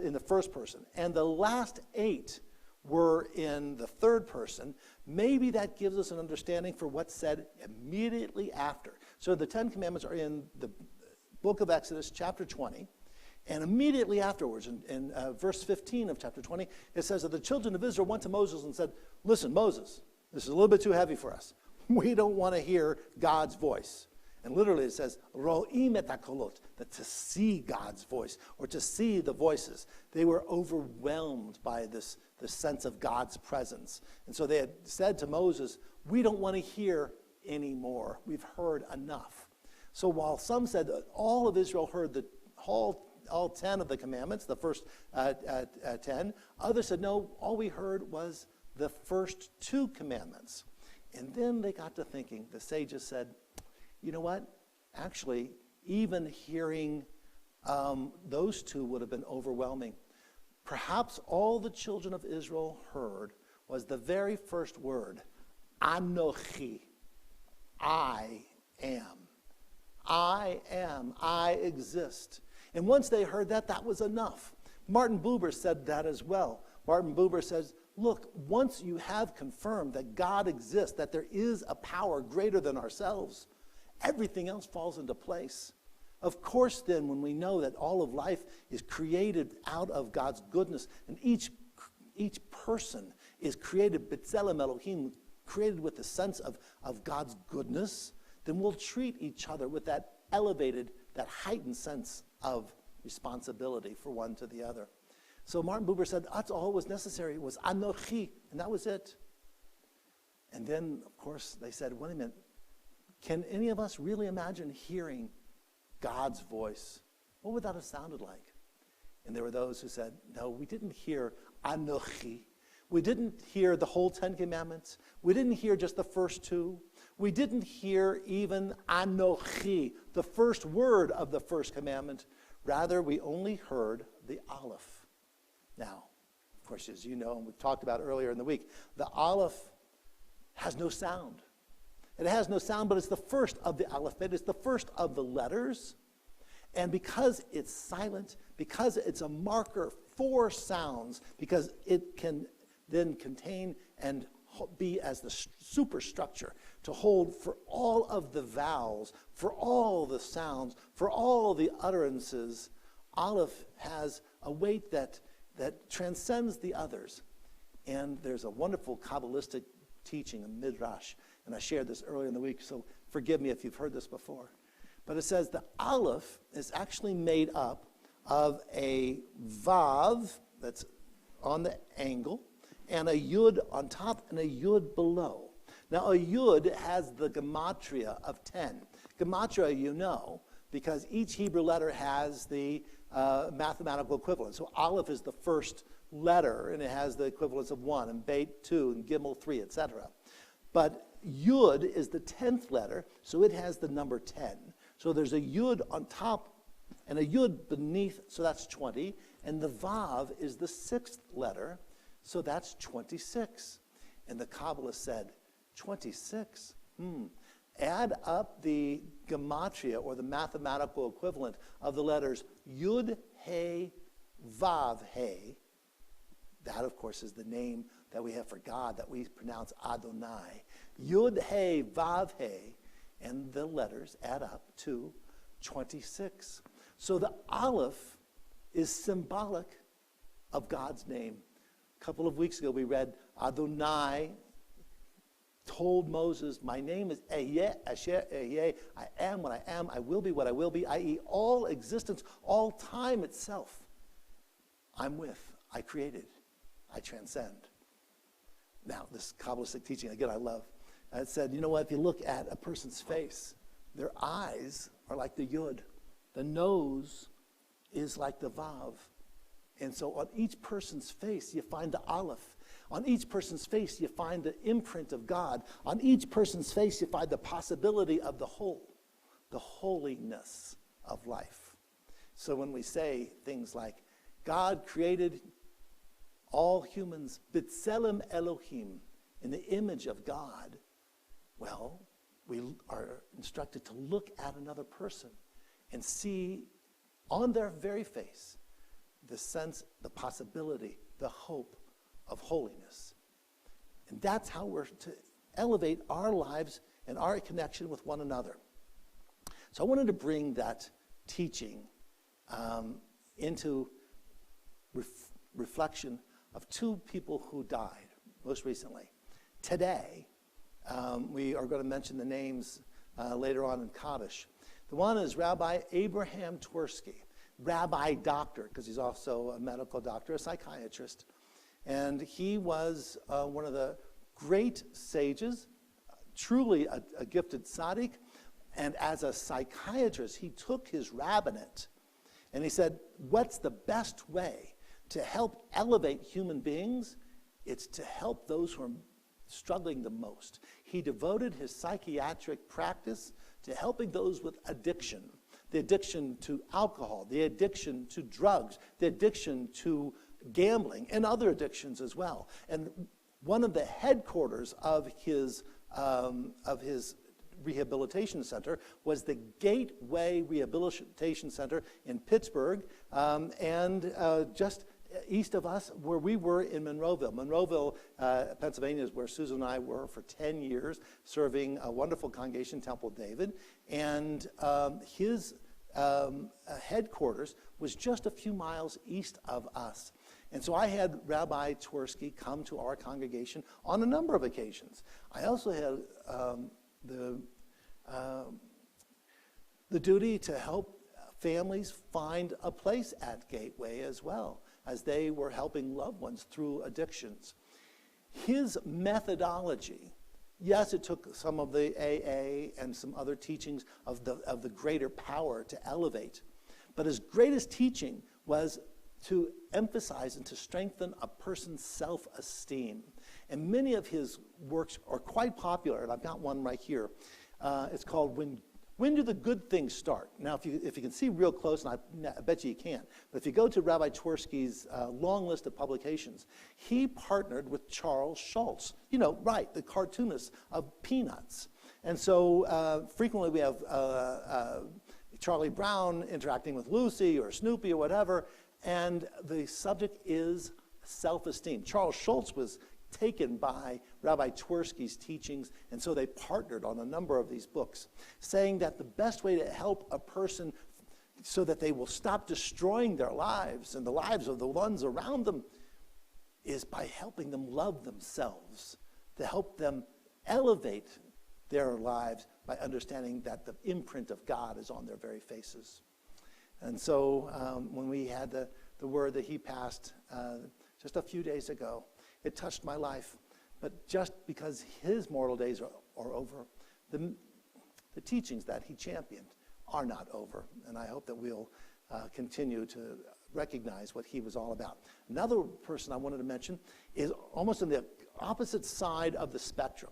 in the first person and the last 8 were in the third person, maybe that gives us an understanding for what's said immediately after. So the 10 commandments are in the book of Exodus, chapter 20, and immediately afterwards, in verse 15 of chapter 20, it says that the children of Israel went to Moses and said, listen, Moses, this is a little bit too heavy for us. We don't want to hear God's voice. And literally it says, ro'im et hakolot, that to see God's voice, or to see the voices. They were overwhelmed by this sense of God's presence. And so they had said to Moses, we don't want to hear anymore. We've heard enough. So while some said that all of Israel heard all 10 of the commandments, the first 10, others said, no, all we heard was the first 2 commandments. And then they got to thinking, the sages said, you know what? Actually, even hearing those 2 would have been overwhelming. Perhaps all the children of Israel heard was the very first word, Anochi, I am. I am, I exist. And once they heard that, that was enough. Martin Buber said that as well. Martin Buber says, look, once you have confirmed that God exists, that there is a power greater than ourselves, everything else falls into place. Of course, then, when we know that all of life is created out of God's goodness, and each person is created, B'Tselem Elohim, created with the sense of God's goodness, then we'll treat each other with that elevated, that heightened sense of responsibility for one to the other. So Martin Buber said, that's all was necessary. It was Anochi, and that was it. And then, of course, they said, wait a minute, can any of us really imagine hearing God's voice? What would that have sounded like? And there were those who said, no, we didn't hear Anochi. We didn't hear the whole 10 commandments. We didn't hear just the first 2. We didn't hear even Anochi, the first word of the first commandment. Rather, we only heard the Aleph. Now, of course, as you know, and we've talked about earlier in the week, the Aleph has no sound. It has no sound, but it's the first of the alphabet. It's the first of the letters. And because it's silent, because it's a marker for sounds, because it can then contain and be as the superstructure to hold for all of the vowels, for all the sounds, for all the utterances, Aleph has a weight that transcends the others. And there's a wonderful Kabbalistic teaching, a midrash, and I shared this earlier in the week, so forgive me if you've heard this before. But it says the Aleph is actually made up of a Vav that's on the angle, and a Yud on top and a Yud below. Now a Yud has the gematria of 10. Gematria you know, because each Hebrew letter has the mathematical equivalent. So Aleph is the first letter, and it has the equivalence of 1, and Beit 2, and Gimel 3, etc. But Yud is the 10th letter, so it has the number 10. So there's a Yud on top and a Yud beneath, so that's 20. And the Vav is the 6th letter, so that's 26. And the Kabbalah said, 26? Add up the gematria, or the mathematical equivalent of the letters Yud, He, Vav, He. That, of course, is the name that we have for God, that we pronounce Adonai. Yud, He, Vav, He. And the letters add up to 26. So the Aleph is symbolic of God's name. A couple of weeks ago we read Adonai told Moses, my name is Ehyeh, Asher Ehyeh. I am what I am, I will be what I will be, i.e. all existence, all time itself. I'm with, I created, I transcend. Now, this Kabbalistic teaching, again, I love. It said, you know what, if you look at a person's face, their eyes are like the Yud. The nose is like the Vav. And so on each person's face, you find the Aleph. On each person's face, you find the imprint of God. On each person's face, you find the possibility of the whole, the holiness of life. So when we say things like, God created all humans, B'Tselem Elohim, in the image of God, well, we are instructed to look at another person and see on their very face the sense, the possibility, the hope of holiness. And that's how we're to elevate our lives and our connection with one another. So I wanted to bring that teaching into reflection of two people who died most recently. Today, we are going to mention the names later on in Kaddish. The one is Rabbi Abraham Twersky, rabbi doctor, because he's also a medical doctor, a psychiatrist. And he was one of the great sages, truly a gifted tzaddik. And as a psychiatrist, he took his rabbinate and he said, what's the best way to help elevate human beings? It's to help those who are struggling the most. He devoted his psychiatric practice to helping those with addiction, the addiction to alcohol, the addiction to drugs, the addiction to gambling, and other addictions as well. And one of the headquarters of his rehabilitation center was the Gateway Rehabilitation Center in Pittsburgh, and just east of us, where we were in Monroeville. Monroeville, Pennsylvania, is where Susan and I were for 10 years, serving a wonderful congregation, Temple David. And his headquarters was just a few miles east of us. And so I had Rabbi Twersky come to our congregation on a number of occasions. I also had the duty to help families find a place at Gateway as well, as they were helping loved ones through addictions. His methodology, yes, it took some of the AA and some other teachings of the greater power to elevate, but his greatest teaching was to emphasize and to strengthen a person's self-esteem. And many of his works are quite popular, and I've got one right here. It's called When Do the Good Things Start? Now, if you can see real close, and I bet you can't, but if you go to Rabbi Twersky's long list of publications, he partnered with Charles Schulz, you know, right, the cartoonist of Peanuts. And so frequently we have Charlie Brown interacting with Lucy or Snoopy or whatever, and the subject is self-esteem. Charles Schulz was taken by Rabbi Twersky's teachings, and so they partnered on a number of these books, saying that the best way to help a person so that they will stop destroying their lives and the lives of the ones around them is by helping them love themselves, to help them elevate their lives by understanding that the imprint of God is on their very faces. And so when we had the word that he passed just a few days ago, it touched my life. But just because his mortal days are over, the teachings that he championed are not over. And I hope that we'll continue to recognize what he was all about. Another person I wanted to mention is almost on the opposite side of the spectrum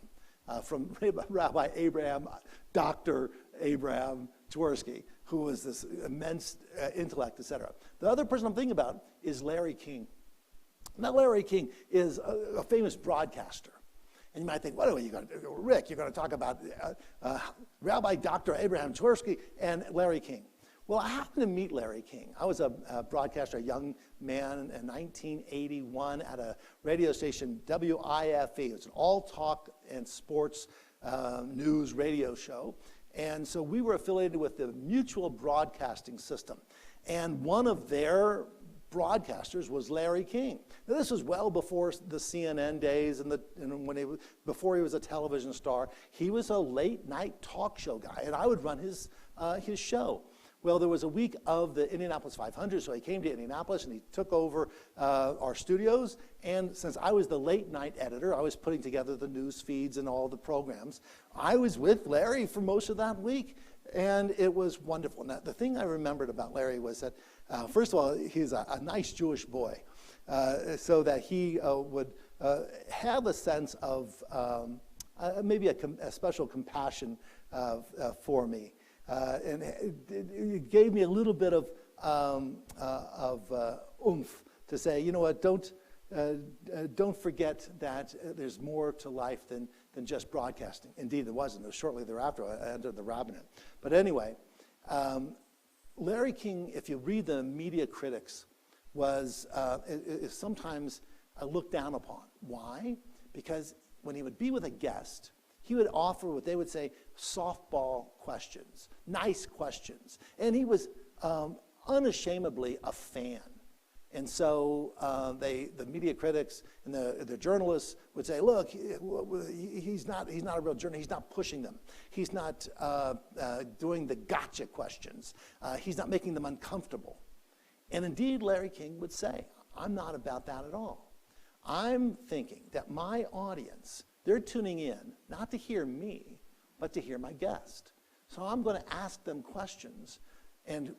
from Rabbi Abraham, Dr. Abraham Twersky, who was this immense intellect, etc. The other person I'm thinking about is Larry King. Now, Larry King is a famous broadcaster. And you might think, what are you going to do? Rick, you're going to talk about Rabbi Dr. Abraham Twersky and Larry King. Well, I happened to meet Larry King. I was a broadcaster, a young man in 1981 at a radio station, WIFE. It's an all-talk and sports news radio show. And so we were affiliated with the Mutual Broadcasting System. And one of their broadcasters was Larry King. Now, this was well before the CNN days and before he was a television star. He was a late-night talk show guy, and I would run his show. Well, there was a week of the Indianapolis 500, so he came to Indianapolis and he took over our studios. And since I was the late night editor, I was putting together the news feeds and all the programs. I was with Larry for most of that week, and it was wonderful. Now, the thing I remembered about Larry was that, first of all, he's a nice Jewish boy, so that he would have a sense of maybe a special compassion for me. And it gave me a little bit of oomph to say, you know what, don't forget that there's more to life than just broadcasting. Indeed, there wasn't. It was shortly thereafter I entered the rabbinate. But anyway, Larry King, if you read the media critics, is sometimes looked down upon. Why? Because when he would be with a guest, he would offer what they would say softball questions, nice questions. And he was unashamedly a fan. And so the media critics and the journalists would say, look, he's not a real journalist. He's not pushing them. He's not doing the gotcha questions. He's not making them uncomfortable. And indeed, Larry King would say, I'm not about that at all. I'm thinking that my audience, they're tuning in not to hear me, but to hear my guest. So I'm going to ask them questions and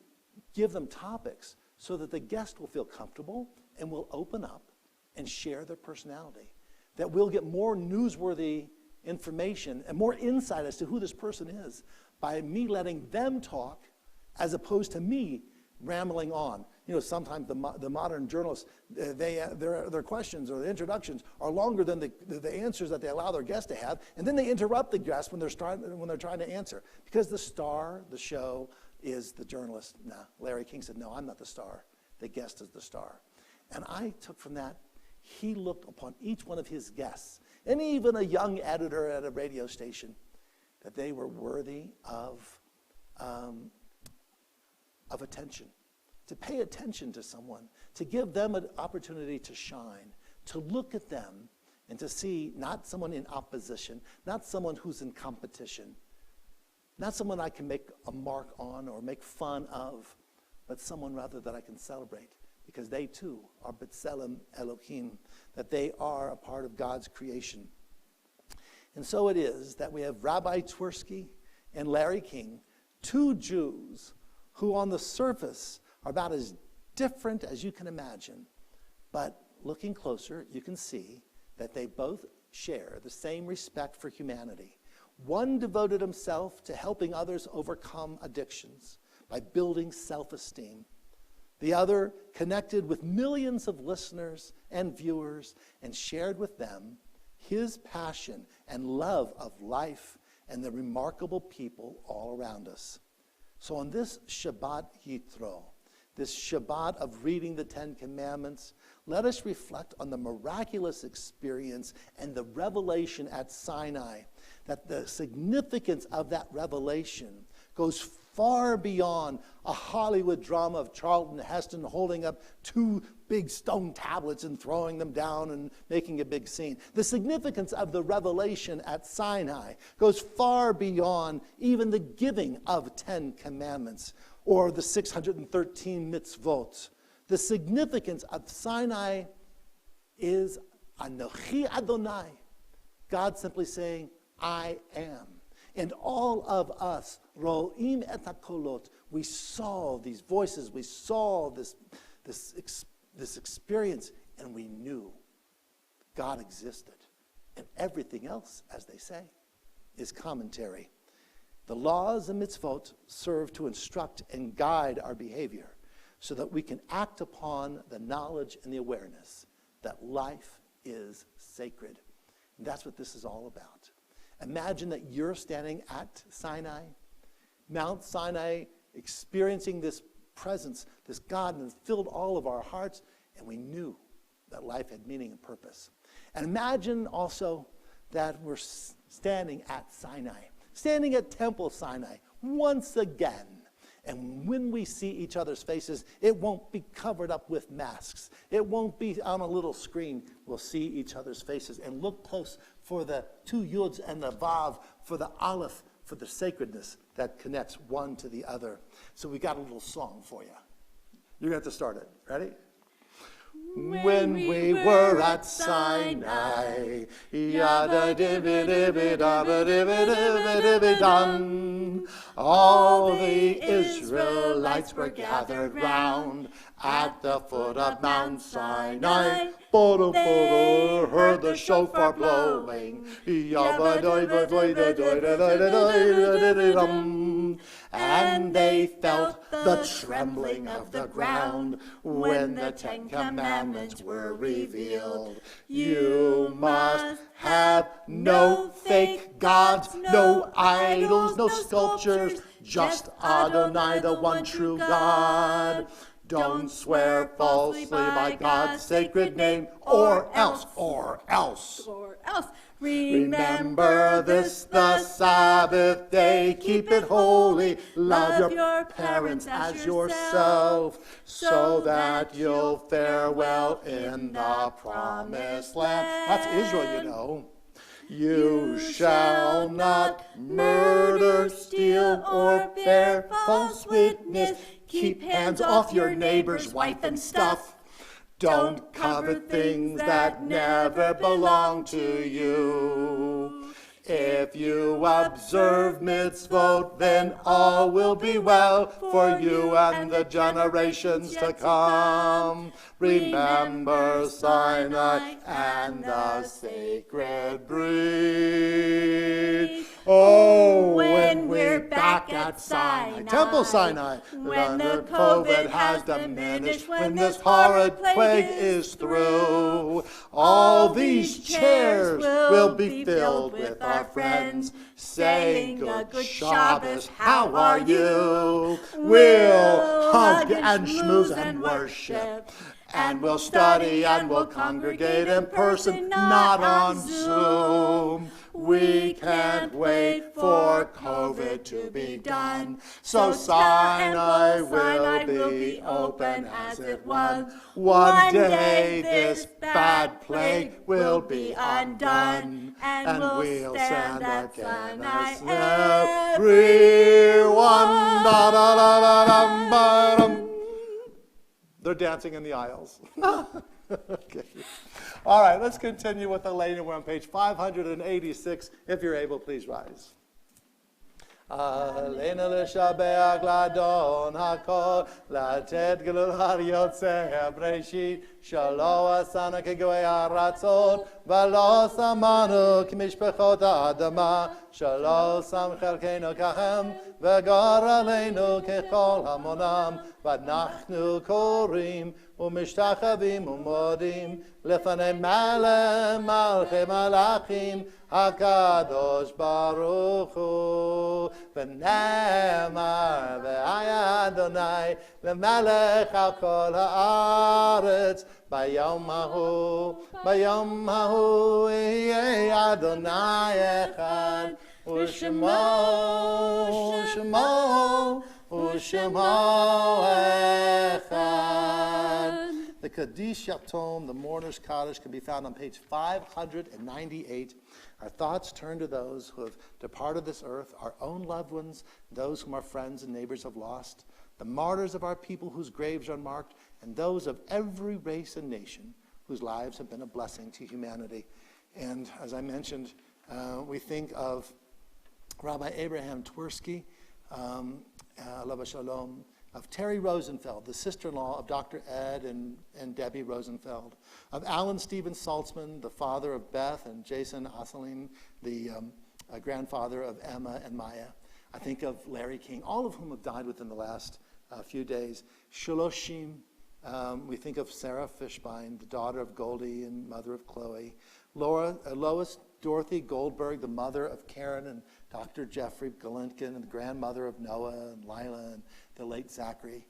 give them topics so that the guest will feel comfortable and will open up and share their personality. That we'll get more newsworthy information and more insight as to who this person is by me letting them talk as opposed to me rambling on. You know, sometimes the modern journalists, their questions or the introductions are longer than the answers that they allow their guests to have, and then they interrupt the guest when they're trying to answer. Because the star, the show, is the journalist. No, Larry King said, no, I'm not the star. The guest is the star. And I took from that, he looked upon each one of his guests, and even a young editor at a radio station, that they were worthy of attention. To pay attention to someone, to give them an opportunity to shine, to look at them and to see not someone in opposition, not someone who's in competition, not someone I can make a mark on or make fun of, but someone rather that I can celebrate because they too are B'Tselem Elohim, that they are a part of God's creation. And so it is that we have Rabbi Twersky and Larry King, two Jews who on the surface are about as different as you can imagine. But looking closer, you can see that they both share the same respect for humanity. One devoted himself to helping others overcome addictions by building self-esteem. The other connected with millions of listeners and viewers and shared with them his passion and love of life and the remarkable people all around us. So on this Shabbat Yitro, this Shabbat of reading the Ten Commandments, let us reflect on the miraculous experience and the revelation at Sinai, that the significance of that revelation goes far beyond a Hollywood drama of Charlton Heston holding up 2 big stone tablets and throwing them down and making a big scene. The significance of the revelation at Sinai goes far beyond even the giving of 10 commandments or the 613 mitzvot. The significance of Sinai is Anochi Adonai, God simply saying, I am. And all of us, Ro'im et hakolot, we saw these voices, we saw this experience, and we knew God existed. And everything else, as they say, is commentary. The laws and mitzvot serve to instruct and guide our behavior so that we can act upon the knowledge and the awareness that life is sacred. And that's what this is all about. Imagine that you're standing at Sinai, Mount Sinai, experiencing this presence, this God, and it filled all of our hearts, and we knew that life had meaning and purpose. And imagine also that we're standing at Sinai, standing at Temple Sinai once again. And when we see each other's faces, it won't be covered up with masks. It won't be on a little screen. We'll see each other's faces and look close for the 2 yuds and the vav, for the aleph, for the sacredness that connects one to the other. So we got a little song for you. You're going to have to start it. Ready? When we were at Sinai, yada dibby dibby dabba dibby dibby dibby dun. All the Israelites were gathered round at the foot of Mount Sinai. Bodo bodo, heard the shofar blowing. Yabba doiba doida doida doida doida dum. And they felt the trembling of the ground when the 10 Commandments were revealed. You must have no fake gods, no idols, no sculptures, just Adonai, the one true God. Don't swear falsely by God's sacred name, or else. Remember this, the Sabbath day, keep it holy, love your parents as yourself, so that you'll fare well in the promised land. That's Israel, you know. You shall not murder, steal, or bear false witness. Keep hands off your neighbor's wife and stuff. Don't covet things that never belong to you. If you observe mitzvot, then all will be well for you and the generations to come. Remember Sinai and the sacred breed. Oh, when we're back at Sinai, Temple Sinai, when the COVID has diminished, when this horrid plague is through, all these chairs will be filled with our friends, saying, Good Shabbos, how are you? We'll hug and schmooze and worship. And we'll study and we'll congregate in person, not on Zoom. We can't wait for COVID to be done, so Sinai will be open as it was. One day this bad plague will be undone, and we'll stand at Sinai, everyone. They're dancing in the aisles. Okay. All right, let's continue with Elena. We're on page 586. If you're able, please rise. Elena l'shabeach l'adon hakol latet gelul har yotzeh breshit shalo asana kegoy haratzon v'lo samanu k'mishpachot ha'adama shalo sam chelkeinu kachem v'gar aleinu kechol hamonam v'nachnu korim ומשתחווים ומודים לפני מלך מלכי מלכים הקדוש ברוך הוא. ונאמר והיה אדוני למלך על כל הארץ ביום ההוא יהיה אדוני אחד ושמו אחד. The Kaddish Yatom, the Mourner's Kaddish, can be found on page 598. Our thoughts turn to those who have departed this earth, our own loved ones, those whom our friends and neighbors have lost, the martyrs of our people whose graves are unmarked, and those of every race and nation whose lives have been a blessing to humanity. And as I mentioned, we think of Rabbi Abraham Twersky, Alav Shalom, of Terry Rosenfeld, the sister-in-law of Dr. Ed and Debbie Rosenfeld, of Alan Stephen Saltzman, the father of Beth and Jason Osselin, the grandfather of Emma and Maya. I think of Larry King, all of whom have died within the last few days. Shloshim, we think of Sarah Fishbein, the daughter of Goldie and mother of Chloe. Lois Dorothy Goldberg, the mother of Karen and Dr. Jeffrey Galintkin, and the grandmother of Noah and Lila and the late Zachary.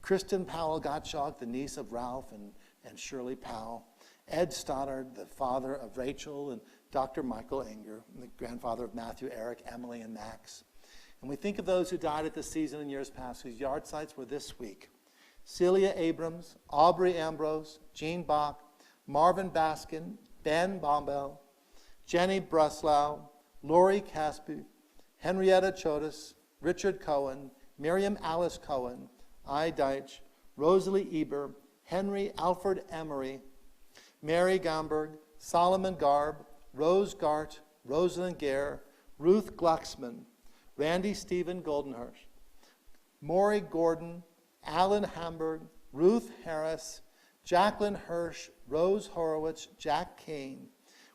Kristen Powell Gottschalk, the niece of Ralph and Shirley Powell. Ed Stoddard, the father of Rachel and Dr. Michael Enger, the grandfather of Matthew, Eric, Emily, and Max. And we think of those who died at this season in years past whose yard sites were this week. Celia Abrams, Aubrey Ambrose, Jean Bach, Marvin Baskin, Ben Bombell, Jenny Breslau, Lori Caspi, Henrietta Chodas, Richard Cohen, Miriam Alice Cohen, I. Deitch, Rosalie Eber, Henry Alfred Emery, Mary Gomberg, Solomon Garb, Rose Gart, Rosalind Gare, Ruth Glucksman, Randy Stephen Goldenhirsch, Maury Gordon, Alan Hamburg, Ruth Harris, Jacqueline Hirsch, Rose Horowitz, Jack Kane,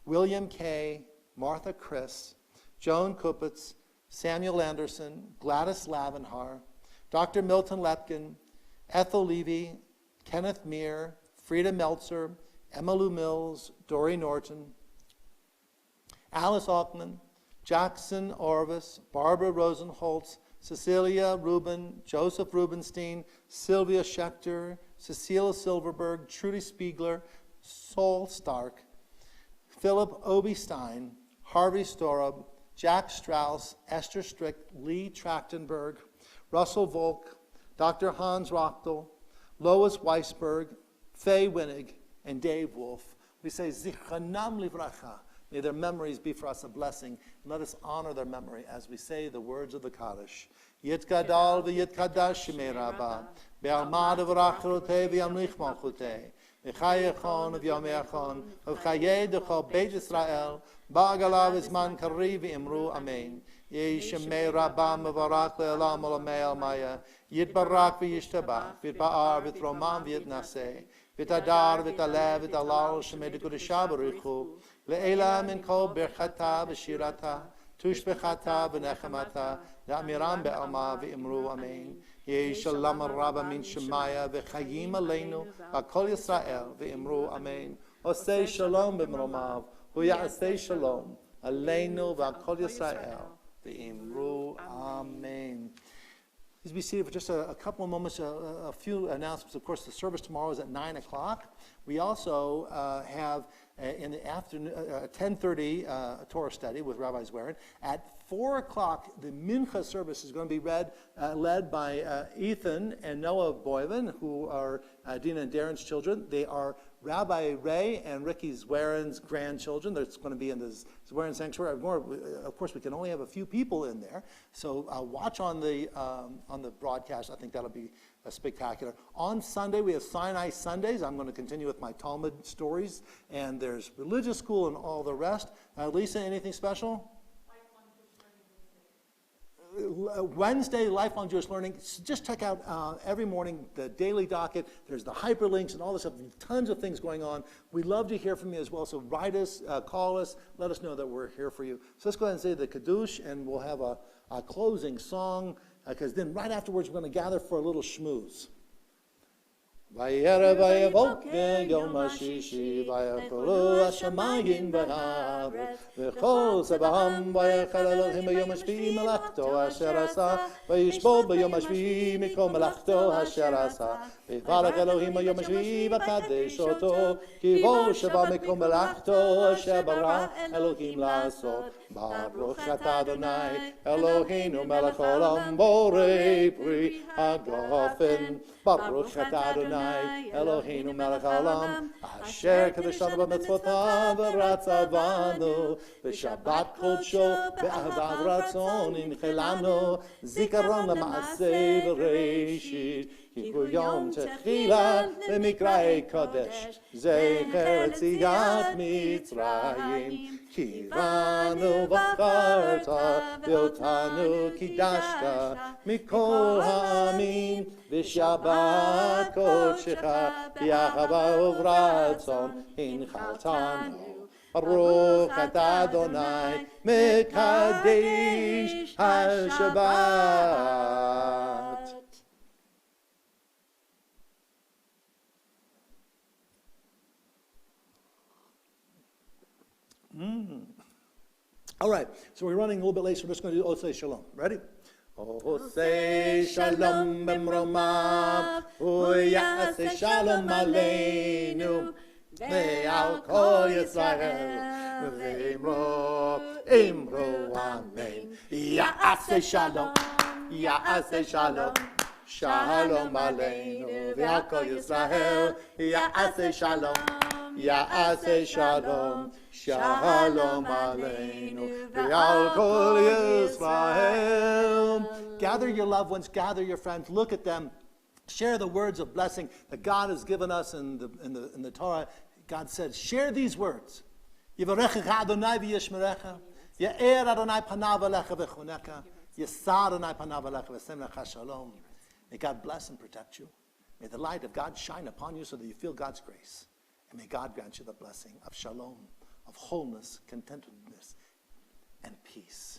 William Kay, Martha Chris, Joan Kupitz, Samuel Anderson, Gladys Lavenhar, Dr. Milton Letkin, Ethel Levy, Kenneth Meir, Frida Meltzer, Emma Lou Mills, Dory Norton, Alice Altman, Jackson Orvis, Barbara Rosenholtz, Cecilia Rubin, Joseph Rubenstein, Sylvia Schechter, Cecilia Silverberg, Trudy Spiegler, Sol Stark, Philip Obie Stein, Harvey Storab, Jack Strauss, Esther Strick, Lee Trachtenberg, Russell Volk, Dr. Hans Rochtel, Lois Weisberg, Faye Winnig, and Dave Wolf. We say, Zichanam livracha. May their memories be for us a blessing. And let us honor their memory as we say the words of the Kaddish. Yitkadal v'yitkadash shemei rabbah, be'almad v'rachrotei v'yamlich malchutei, v'chayechon v'yomechon, v'chayei d'chol Beit Yisrael, ba'agalav izman kari v'imru amen. Yehi shemei rabbah mevarach le'elam olamei almaya, yitbarak v'yishtabach, v'yitba'ar v'yitroman v'yitnaseh, v'yitadar v'yitalev v'yitalal shemei d'kodesha baruchu, le'ela min kol berchata v'shirata, tushbechata v'nechamata, Yamiram be'alma v'imru amen. Yehi shalom rabba min shemaya v'chayim aleinu v'kol Yisrael v'imru amen. Osei shalom b'mromav v'yasei shalom aleinu v'kol Yisrael v'imru amen. Please be seated for just a couple of moments, a few announcements. Of course, the service tomorrow is at 9 o'clock. We also have in the afternoon, 10:30 Torah study with Rabbi Zwerin. At 4 o'clock, the Mincha service is going to be led by Ethan and Noah Boylan, who are Dina and Darren's children. They are Rabbi Ray and Ricky Zwerin's grandchildren. That's going to be in the Zwerin Sanctuary. Of course, we can only have a few people in there. So watch on the broadcast. I think that'll be spectacular. On Sunday, we have Sinai Sundays. I'm going to continue with my Talmud stories. And there's religious school and all the rest. Lisa, anything special? Wednesday, Lifelong Jewish Learning. Just check out every morning the daily docket. There's the hyperlinks and all this stuff. Tons of things going on. We love to hear from you as well. So write us, call us, let us know that we're here for you. So let's go ahead and say the Kiddush, and we'll have a closing song, because then right afterwards we're going to gather for a little schmooze. Vayera vayevoker yom hashishi vayacholu hashamayim v'haaretz v'chol tzebaham vayachal Elohim b'yom hashvi'i melachto asher asa vayishbo b'yom hashvi'i mikol melachto asher asa v'yivarech Elohim b'yom hashvi'i v'kadesh oto ki bo sheba mikol melachto asher bara Elohim la'asot Baruch atah Adonai Eloheinu melech olam borei pri hagofen Baruch atah Adonai Eloheinu melech haolam asher kadeshanu b'mitzvotav v'ratzavanu v'shabbat kodsho v'ahavav ratzon inchelanu zikaron l'maaseh v'reishit Kibur yom techila v'mikra'ei kodesh zecher etziat Mitzrayim Kivanu v'charta v'otanu kidashta mikol ha'amin v'shabbat kodshecha v'yachava uvratzon hinchaltanu Baruch atah Adonai mekadesh ha-Shabbat. All right, so we're running a little bit late, so we're just going to do Osei Shalom. Ready? Osei Shalom b'mromav, u'yaseh Shalom aleinu, ve'al kol Yisrael, v'imro amen. Yaseh Shalom, Yaseh Shalom, Shalom aleinu, ve'al kol Yisrael, Yaseh Shalom, Yaseh Shalom, Shalom aleinu, v'al kol Yisrael. Gather your loved ones, gather your friends, look at them, share the words of blessing that God has given us in the Torah. God said, share these words. Yivarechecha Adonai v'yishmerecha, Ya'er Adonai panav alecha v'chunecha, Yisar Adonai panav alecha v'sem lecha shalom. May God bless and protect you. May the light of God shine upon you so that you feel God's grace. And may God grant you the blessing of shalom, of wholeness, contentedness, and peace.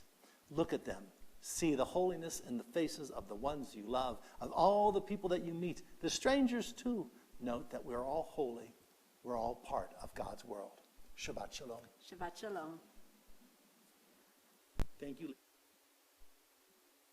Look at them. See the holiness in the faces of the ones you love, of all the people that you meet, the strangers too. Note that we're all holy. We're all part of God's world. Shabbat shalom. Shabbat shalom. Thank you.